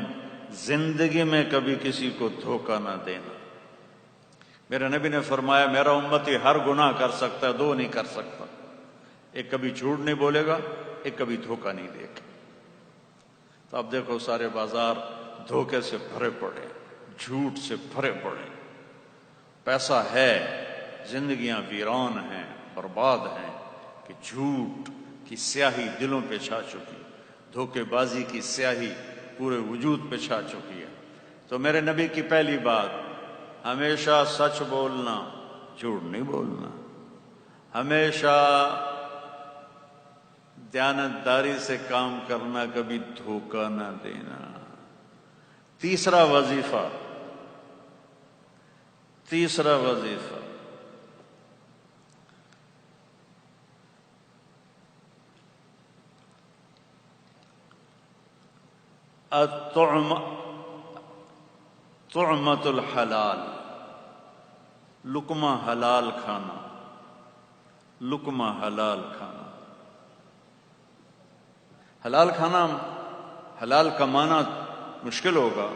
زندگی میں کبھی کسی کو دھوکہ نہ دینا. میرے نبی نے فرمایا میرا امتی ہر گناہ کر سکتا ہے، 2 نہیں کر سکتا. ایک کبھی جھوٹ نہیں بولے گا، ایک کبھی دھوکہ نہیں دے گا. تو اب دیکھو سارے بازار دھوکے سے بھرے پڑے، جھوٹ سے بھرے پڑے. پیسہ ہے، زندگیاں ویران ہیں، برباد ہیں کہ جھوٹ کی سیاہی دلوں پہ چھا چکی، دھوکے بازی کی سیاہی پورے وجود پہ چھا چکی ہے. تو میرے نبی کی پہلی بات ہمیشہ سچ بولنا، جھوٹ نہیں بولنا. ہمیشہ دیانتداری سے کام کرنا، کبھی دھوکہ نہ دینا. تیسرا وظیفہ طعمۃ الحلال، لقمہ حلال کھانا. لقمہ حلال کھانا. حلال کھانا، حلال کمانا مشکل ہوگا،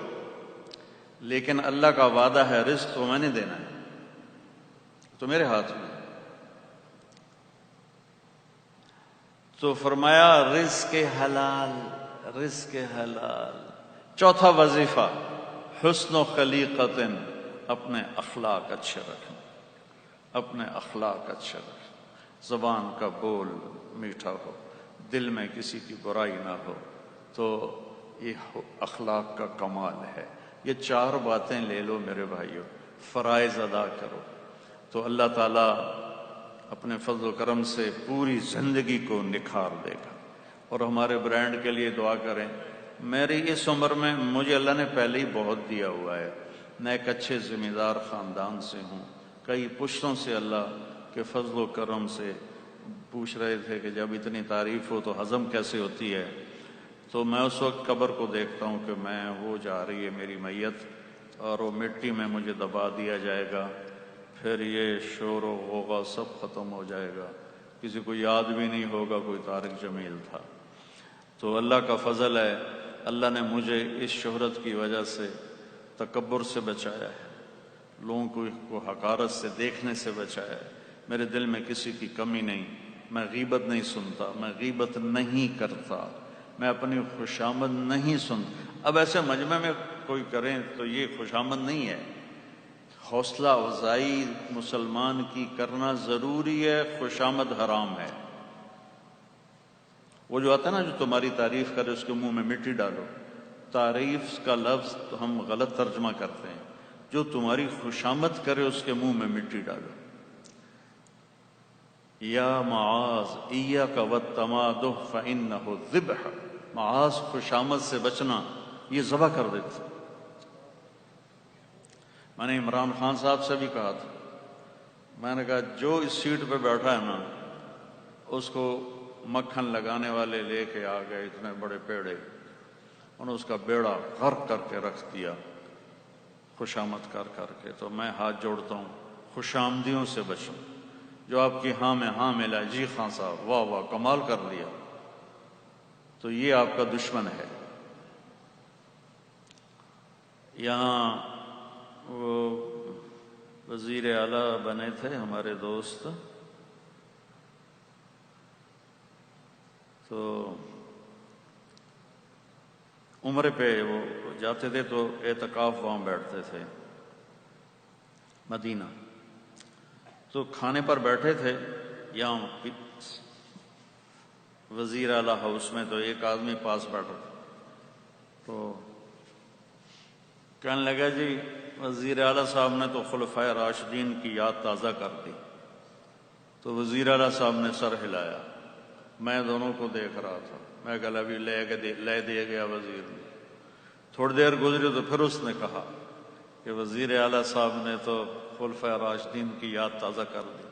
لیکن اللہ کا وعدہ ہے رزق تو میں نے دینا ہے، تو میرے ہاتھ میں. تو فرمایا رزق حلال، رزق حلال. چوتھا وظیفہ حسن و خلیقت، اپنے اخلاق اچھے رکھیں. اپنے اخلاق اچھے رکھیں. زبان کا بول میٹھا ہو، دل میں کسی کی برائی نہ ہو. تو یہ اخلاق کا کمال ہے. یہ 4 باتیں لے لو میرے بھائیو، فرائض ادا کرو تو اللہ تعالیٰ اپنے فضل و کرم سے پوری زندگی کو نکھار دے گا. اور ہمارے برانڈ کے لیے دعا کریں. میری اس عمر میں مجھے اللہ نے پہلے ہی بہت دیا ہوا ہے. میں ایک اچھے ذمہ دار خاندان سے ہوں. کئی پشتوں سے اللہ کے فضل و کرم سے پوچھ رہے تھے کہ جب اتنی تعریف ہو تو ہضم کیسے ہوتی ہے. تو میں اس وقت قبر کو دیکھتا ہوں کہ میں وہ جا رہی ہے میری میت، اور وہ مٹی میں مجھے دبا دیا جائے گا. پھر یہ شور و غوغا سب ختم ہو جائے گا، کسی کو یاد بھی نہیں ہوگا کوئی طارق جمیل تھا. تو اللہ کا فضل ہے، اللہ نے مجھے اس شہرت کی وجہ سے تکبر سے بچایا ہے، لوگوں کو حقارت سے دیکھنے سے بچایا ہے. میرے دل میں کسی کی کمی نہیں. میں غیبت نہیں سنتا، میں غیبت نہیں کرتا، میں اپنی خوشامد نہیں سنتا. اب ایسے مجمع میں کوئی کریں تو یہ خوشامد نہیں ہے. حوصلہ افزائی مسلمان کی کرنا ضروری ہے، خوشامد حرام ہے. وہ جو آتا ہے نا جو تمہاری تعریف کرے اس کے منہ میں مٹی ڈالو. تعریف کا لفظ تو ہم غلط ترجمہ کرتے ہیں. جو تمہاری خوشامد کرے اس کے منہ میں مٹی ڈالو. یا معاذ ایاک والتمادح فإنہ ذبح. معاذ خوشامد سے بچنا، یہ ذبح کر دیتے. میں نے عمران خان صاحب سے بھی کہا تھا، میں نے کہا جو اس سیٹ پہ بیٹھا ہے نا اس کو مکھن لگانے والے لے کے آ گئے اتنے بڑے پیڑے، انہوں نے اس کا بیڑا غرق کر کے رکھ دیا خوشامد کر کر کے. تو میں ہاتھ جوڑتا ہوں خوشامدیوں سے بچوں. جو آپ کی ہاں میں ہاں ملا، جی خان صاحب واہ واہ کمال کر لیا، تو یہ آپ کا دشمن ہے. یہاں وہ وزیر اعلیٰ بنے تھے ہمارے دوست، تو عمرے پہ وہ جاتے تھے تو اعتکاف وہاں بیٹھتے تھے مدینہ. تو کھانے پر بیٹھے تھے، یہاں وزیر اعلیٰ ہاؤس میں، تو ایک آدمی پاس بیٹھا تھا، تو کہنے لگا جی وزیر اعلیٰ صاحب نے تو خلفائے راشدین کی یاد تازہ کر دی۔ تو وزیر اعلیٰ صاحب نے سر ہلایا، میں دونوں کو دیکھ رہا تھا، میں کہا ابھی لے دیا گیا وزیر نے۔ تھوڑی دیر گزری تو پھر اس نے کہا کہ وزیر اعلیٰ صاحب نے تو خلفائے راشدین کی یاد تازہ کر دی۔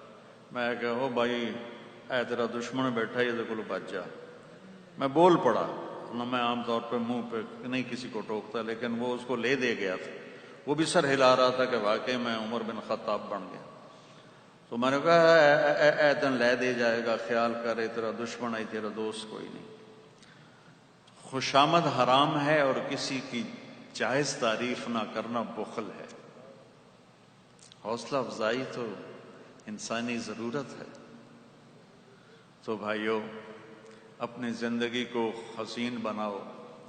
میں کہا او بھائی اے تیرا دشمن بیٹھا یہ تو بچ جا۔ میں بول پڑا، نہ میں عام طور پہ منہ پہ نہیں کسی کو ٹوکتا، لیکن وہ اس کو لے دے گیا تھا، وہ بھی سر ہلا رہا تھا کہ واقعی میں عمر بن خطاب بن گیا۔ تو میں نے کہا اے دن لے دے جائے گا، خیال کرے تیرا دشمن ہے تیرا دوست کوئی نہیں۔ خوشامد حرام ہے اور کسی کی جائز تعریف نہ کرنا بخل ہے۔ حوصلہ افزائی تو انسانی ضرورت ہے۔ تو بھائیو، اپنی زندگی کو حسین بناؤ۔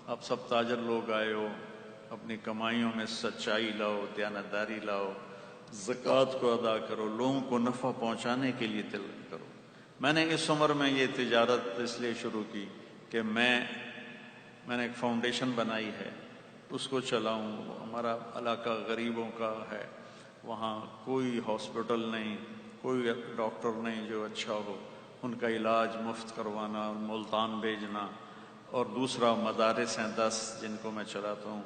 اب سب تاجر لوگ آئے ہو، اپنی کمائیوں میں سچائی لاؤ، دیانتداری لاؤ، زکوٰۃ کو ادا کرو، لوگوں کو نفع پہنچانے کے لیے تلاش کرو۔ میں نے اس عمر میں یہ تجارت اس لیے شروع کی کہ میں نے ایک فاؤنڈیشن بنائی ہے، اس کو چلاؤں۔ ہمارا علاقہ غریبوں کا ہے، وہاں کوئی ہاسپٹل نہیں، کوئی ڈاکٹر نہیں جو اچھا ہو، ان کا علاج مفت کروانا، ملتان بھیجنا۔ اور دوسرا مدارس ہیں 10 جن کو میں چلاتا ہوں،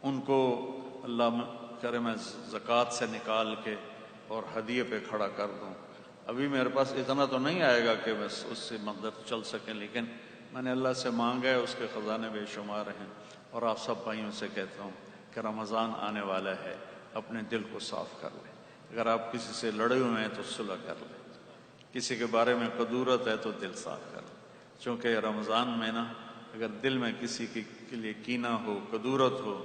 ان کو اللہ کرے میں زکوٰۃ سے نکال کے اور ہدیے پہ کھڑا کر دوں۔ ابھی میرے پاس اتنا تو نہیں آئے گا کہ بس اس سے مدد چل سکیں، لیکن میں نے اللہ سے مانگا ہے، اس کے خزانے بے شمار ہیں۔ اور آپ سب بھائیوں سے کہتا ہوں کہ رمضان آنے والا ہے، اپنے دل کو صاف کر لیں۔ اگر آپ کسی سے لڑے ہوئے ہیں تو صلح کر لیں، کسی کے بارے میں قدورت ہے تو دل صاف کر لیں، چونکہ رمضان میں نا اگر دل میں کسی کے لیے کینہ ہو، قدورت ہو،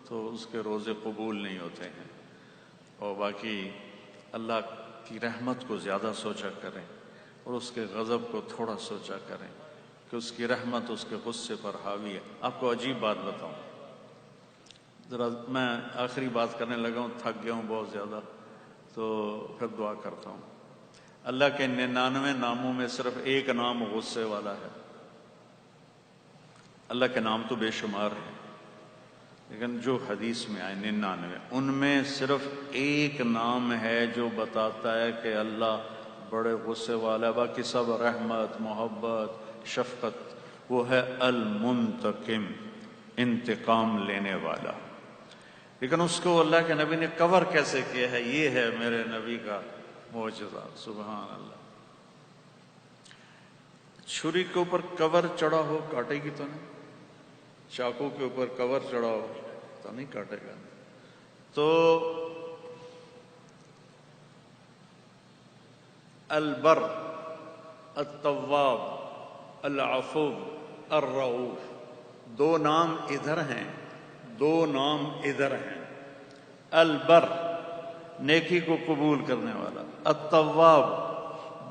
تو اس کے روزے قبول نہیں ہوتے ہیں۔ اور باقی اللہ کی رحمت کو زیادہ سوچا کریں اور اس کے غضب کو تھوڑا سوچا کریں کہ اس کی رحمت اس کے غصے پر حاوی ہے۔ آپ کو عجیب بات بتاؤں، ذرا میں آخری بات کرنے لگا ہوں، تھک گیا ہوں بہت زیادہ، تو پھر دعا کرتا ہوں۔ اللہ کے 99 ناموں میں صرف ایک نام غصے والا ہے۔ اللہ کے نام تو بے شمار ہیں، لیکن جو حدیث میں آئے 99، ان میں صرف ایک نام ہے جو بتاتا ہے کہ اللہ بڑے غصے والا ہے، باقی سب رحمت، محبت، شفقت۔ وہ ہے المنتقم، انتقام لینے والا۔ لیکن اس کو اللہ کے نبی نے کور کیسے کیا ہے؟ یہ ہے میرے نبی کا معجزہ، سبحان اللہ۔ چھری کے اوپر کور چڑھا ہو کاٹے گی تو نہیں، چاقو کے اوپر کور چڑھا ہو تو نہیں کاٹے گا۔ تو البر، التواب، العفو، الرؤوف، دو نام ادھر ہیں، دو نام ادھر ہیں۔ البر، نیکی کو قبول کرنے والا، التواب،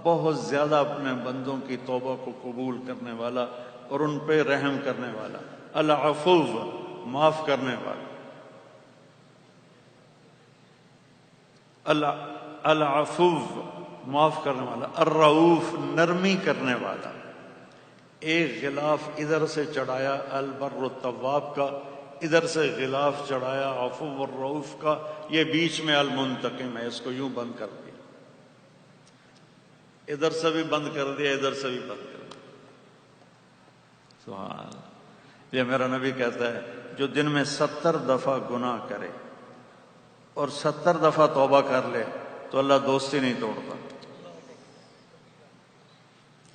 بہت زیادہ اپنے بندوں کی توبہ کو قبول کرنے والا اور ان پہ رحم کرنے والا، العفو، معاف کرنے والا، العفو، معاف کرنے والا، الرؤوف، نرمی کرنے والا۔ ایک غلاف ادھر سے چڑھایا البر التواب کا، ادھر سے غلاف چڑھایا عفو والرؤوف کا، یہ بیچ میں المنتقم ہے، اس کو یوں بند کر دیا، ادھر سے بھی بند کر دیا، ادھر سے بھی بند کر دیا۔ سبحان اللہ۔ یہ میرا نبی کہتا ہے جو دن میں 70 دفعہ گناہ کرے اور 70 دفعہ توبہ کر لے تو اللہ دوستی نہیں توڑتا۔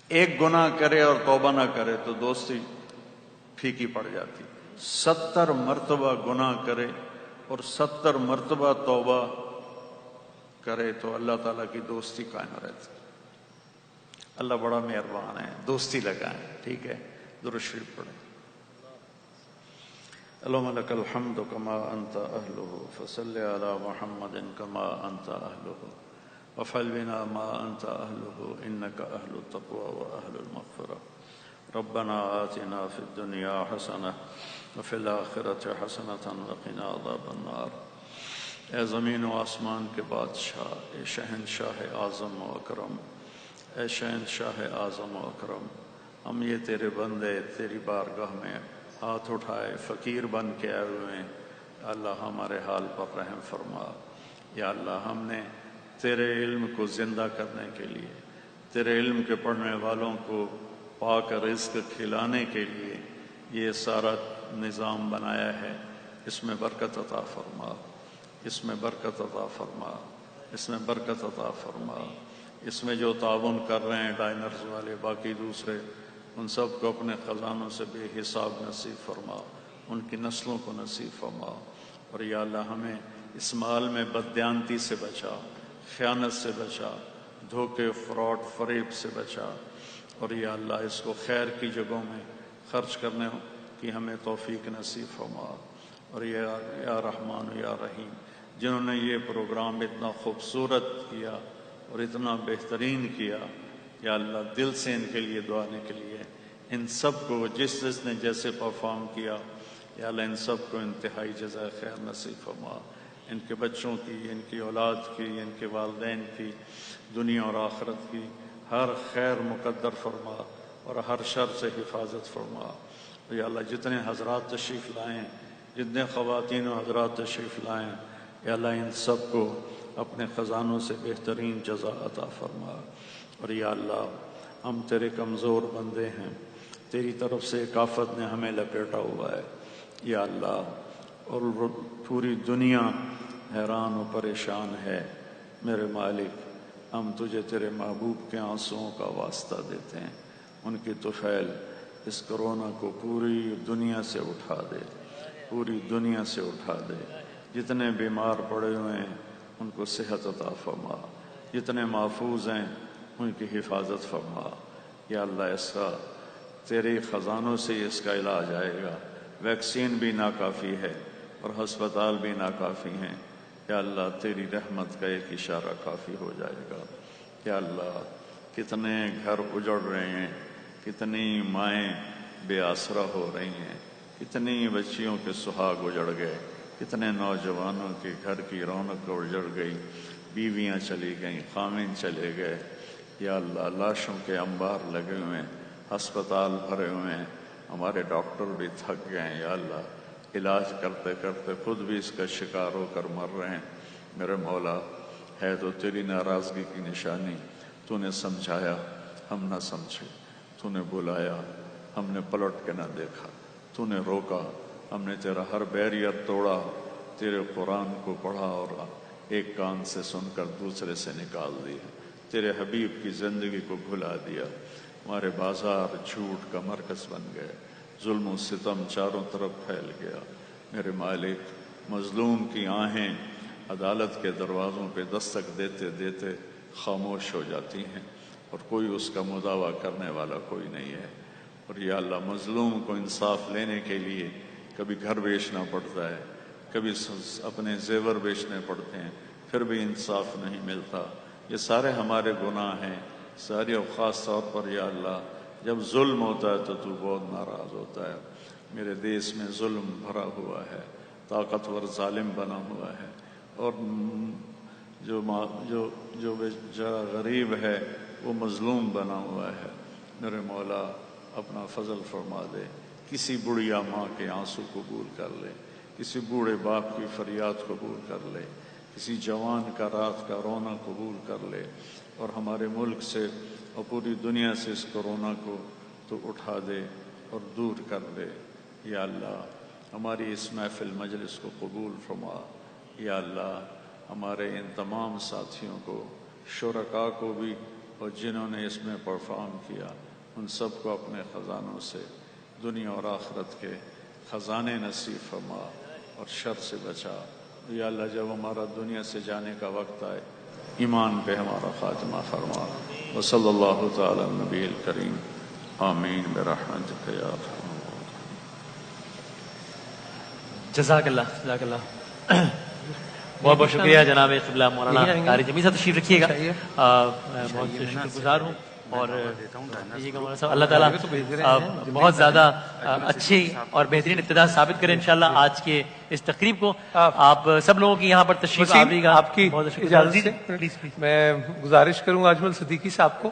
ایک گناہ کرے اور توبہ نہ کرے تو دوستی پھیکی پڑ جاتی۔ 70 مرتبہ گناہ کرے اور 70 مرتبہ توبہ کرے تو اللہ تعالیٰ کی دوستی قائم رہتی۔ اللہ بڑا مہربان ہے، دوستی لگائیں، ٹھیک ہے؟ درود شریف پڑھیں۔ اللہم لک الحمد کما انت اہلہ فصل علی محمد کما انت اہلہ وفعل بنا ما انت اہلہ انک اہل التقوی و اہل المغفرہ۔ ربنا آتنا فی الدنیا حسنہ وفی الآخرۃ حسنۃ وقنا عذاب النار۔ اے زمین و آسمان کے بادشاہ، اے شہنشاہ اعظم و اکرم، اے شہنشاہ اعظم و اکرم، ہم یہ تیرے بندے تیری بارگاہ میں ہاتھ اٹھائے فقیر بن کے آئے ہوئے ہیں، اللہ ہمارے حال پر رحم فرما۔ یا اللہ ہم نے تیرے علم کو زندہ کرنے کے لیے، تیرے علم کے پڑھنے والوں کو پاک رزق کھلانے کے لیے یہ سارا نظام بنایا ہے، اس میں برکت عطا فرما، اس میں برکت عطا فرما، اس میں برکت عطا فرما۔ اس میں جو تعاون کر رہے ہیں ڈائنرز والے، باقی دوسرے، ان سب کو اپنے خزانوں سے بے حساب نصیب فرما، ان کی نسلوں کو نصیب فرما۔ اور یا اللہ ہمیں اس مال میں بددیانتی سے بچا، خیانت سے بچا، دھوکے فراڈ فریب سے بچا، اور یا اللہ اس کو خیر کی جگہوں میں خرچ کرنے کی ہمیں توفیق نصیب فرما۔ اور یا رحمان یا رحیم، جنہوں نے یہ پروگرام اتنا خوبصورت کیا اور اتنا بہترین کیا، یا اللہ دل سے ان کے لیے دعا نکلی ہے، ان سب کو جس نے جیسے پرفارم کیا، یا اللہ ان سب کو انتہائی جزائے خیر نصیب فرما، ان کے بچوں کی، ان کی اولاد کی، ان کے والدین کی، دنیا اور آخرت کی ہر خیر مقدر فرما اور ہر شر سے حفاظت فرما۔ یا اللہ جتنے حضرات تشریف لائیں، جتنے خواتین و حضرات تشریف لائیں، یا اللہ ان سب کو اپنے خزانوں سے بہترین جزا عطا فرما۔ اور یا اللہ ہم تیرے کمزور بندے ہیں، تیری طرف سے ایک آفت نے ہمیں لپیٹا ہوا ہے یا اللہ، اور پوری دنیا حیران و پریشان ہے میرے مالک۔ ہم تجھے تیرے محبوب کے آنسوؤں کا واسطہ دیتے ہیں، ان کی طفیل اس کرونا کو پوری دنیا سے اٹھا دے، پوری دنیا سے اٹھا دے۔ جتنے بیمار پڑے ہوئے ہیں ان کو صحت عطا فرما، جتنے محفوظ ہیں ان کی حفاظت فرما۔ یا اللہ اس کا تیرے خزانوں سے اس کا علاج آئے گا، ویکسین بھی ناکافی ہے اور ہسپتال بھی ناکافی ہیں، یا اللہ تیری رحمت کا ایک اشارہ کافی ہو جائے گا۔ یا اللہ کتنے گھر اجڑ رہے ہیں، کتنی مائیں بے آسرا ہو رہی ہیں، کتنی بچیوں کے سہاگ اجڑ گئے، کتنے نوجوانوں کے گھر کی رونق اجڑ گئی، بیویاں چلی گئیں، خامن چلے گئے۔ یا اللہ لاشوں کے انبار لگے ہوئے ہیں، ہسپتال بھرے ہوئے ہیں، ہمارے ڈاکٹر بھی تھک گئے ہیں، یا اللہ علاج کرتے کرتے خود بھی اس کا شکار ہو کر مر رہے ہیں۔ میرے مولا ہے تو تیری ناراضگی کی نشانی، تو نے سمجھایا ہم نہ سمجھے، تو نے بلایا ہم نے پلٹ کے نہ دیکھا، تو نے روکا ہم نے تیرا ہر بیریئر توڑا، تیرے قرآن کو پڑھا اور ایک کان سے سن کر دوسرے سے نکال دیا، تیرے حبیب کی زندگی کو بھلا دیا۔ ہمارے بازار جھوٹ کا مرکز بن گئے، ظلم و ستم چاروں طرف پھیل گیا۔ میرے مالک مظلوم کی آہیں عدالت کے دروازوں پہ دستک دیتے دیتے خاموش ہو جاتی ہیں اور کوئی اس کا مداوع کرنے والا کوئی نہیں ہے۔ اور یا اللہ مظلوم کو انصاف لینے کے لیے کبھی گھر بیچنا پڑتا ہے، کبھی اپنے زیور بیچنے پڑتے ہیں، پھر بھی انصاف نہیں ملتا۔ یہ سارے ہمارے گناہ ہیں ساری، اور خاص طور پر یا اللہ جب ظلم ہوتا ہے تو تو بہت ناراض ہوتا ہے۔ میرے دیس میں ظلم بھرا ہوا ہے، طاقتور ظالم بنا ہوا ہے، اور جو بیچارہ غریب ہے وہ مظلوم بنا ہوا ہے۔ میرے مولا اپنا فضل فرما دے، کسی بڑھیا ماں کے آنسو قبول کر لے، کسی بوڑھے باپ کی فریاد قبول کر لے، کسی جوان کا رات کا رونا قبول کر لے، اور ہمارے ملک سے اور پوری دنیا سے اس کورونا کو تو اٹھا دے اور دور کر دے۔ یا اللہ ہماری اس محفل مجلس کو قبول فرما۔ یا اللہ ہمارے ان تمام ساتھیوں کو، شرکاء کو بھی، اور جنہوں نے اس میں پرفارم کیا ان سب کو اپنے خزانوں سے دنیا اور آخرت کے خزانے نصیب فرما اور شر سے بچا۔ یا اللہ جب ہمارا دنیا سے جانے کا وقت آئے ایمان پہ ہمارا خاتمہ فرما۔ وصلی اللہ تعالی نبی الکریم، آمین برحمتک یا ارحم الراحمین۔ جزاک اللہ، جزاک اللہ، بہت بہت شکریہ جناب قبلہ مولانا قاری جمیل صاحب، تشریف رکھیے گا۔ بہت شکر گزار ہوں، اور مولانا صاحب اللہ تعالیٰ بہت زیادہ اچھی اور بہترین ابتدا ثابت کریں انشاءاللہ آج کے اس تقریب کو۔ آپ سب لوگوں کی یہاں پر تشریف آوری گا، آپ کی اجازت سے میں گزارش کروں گا اجمل صدیقی صاحب کو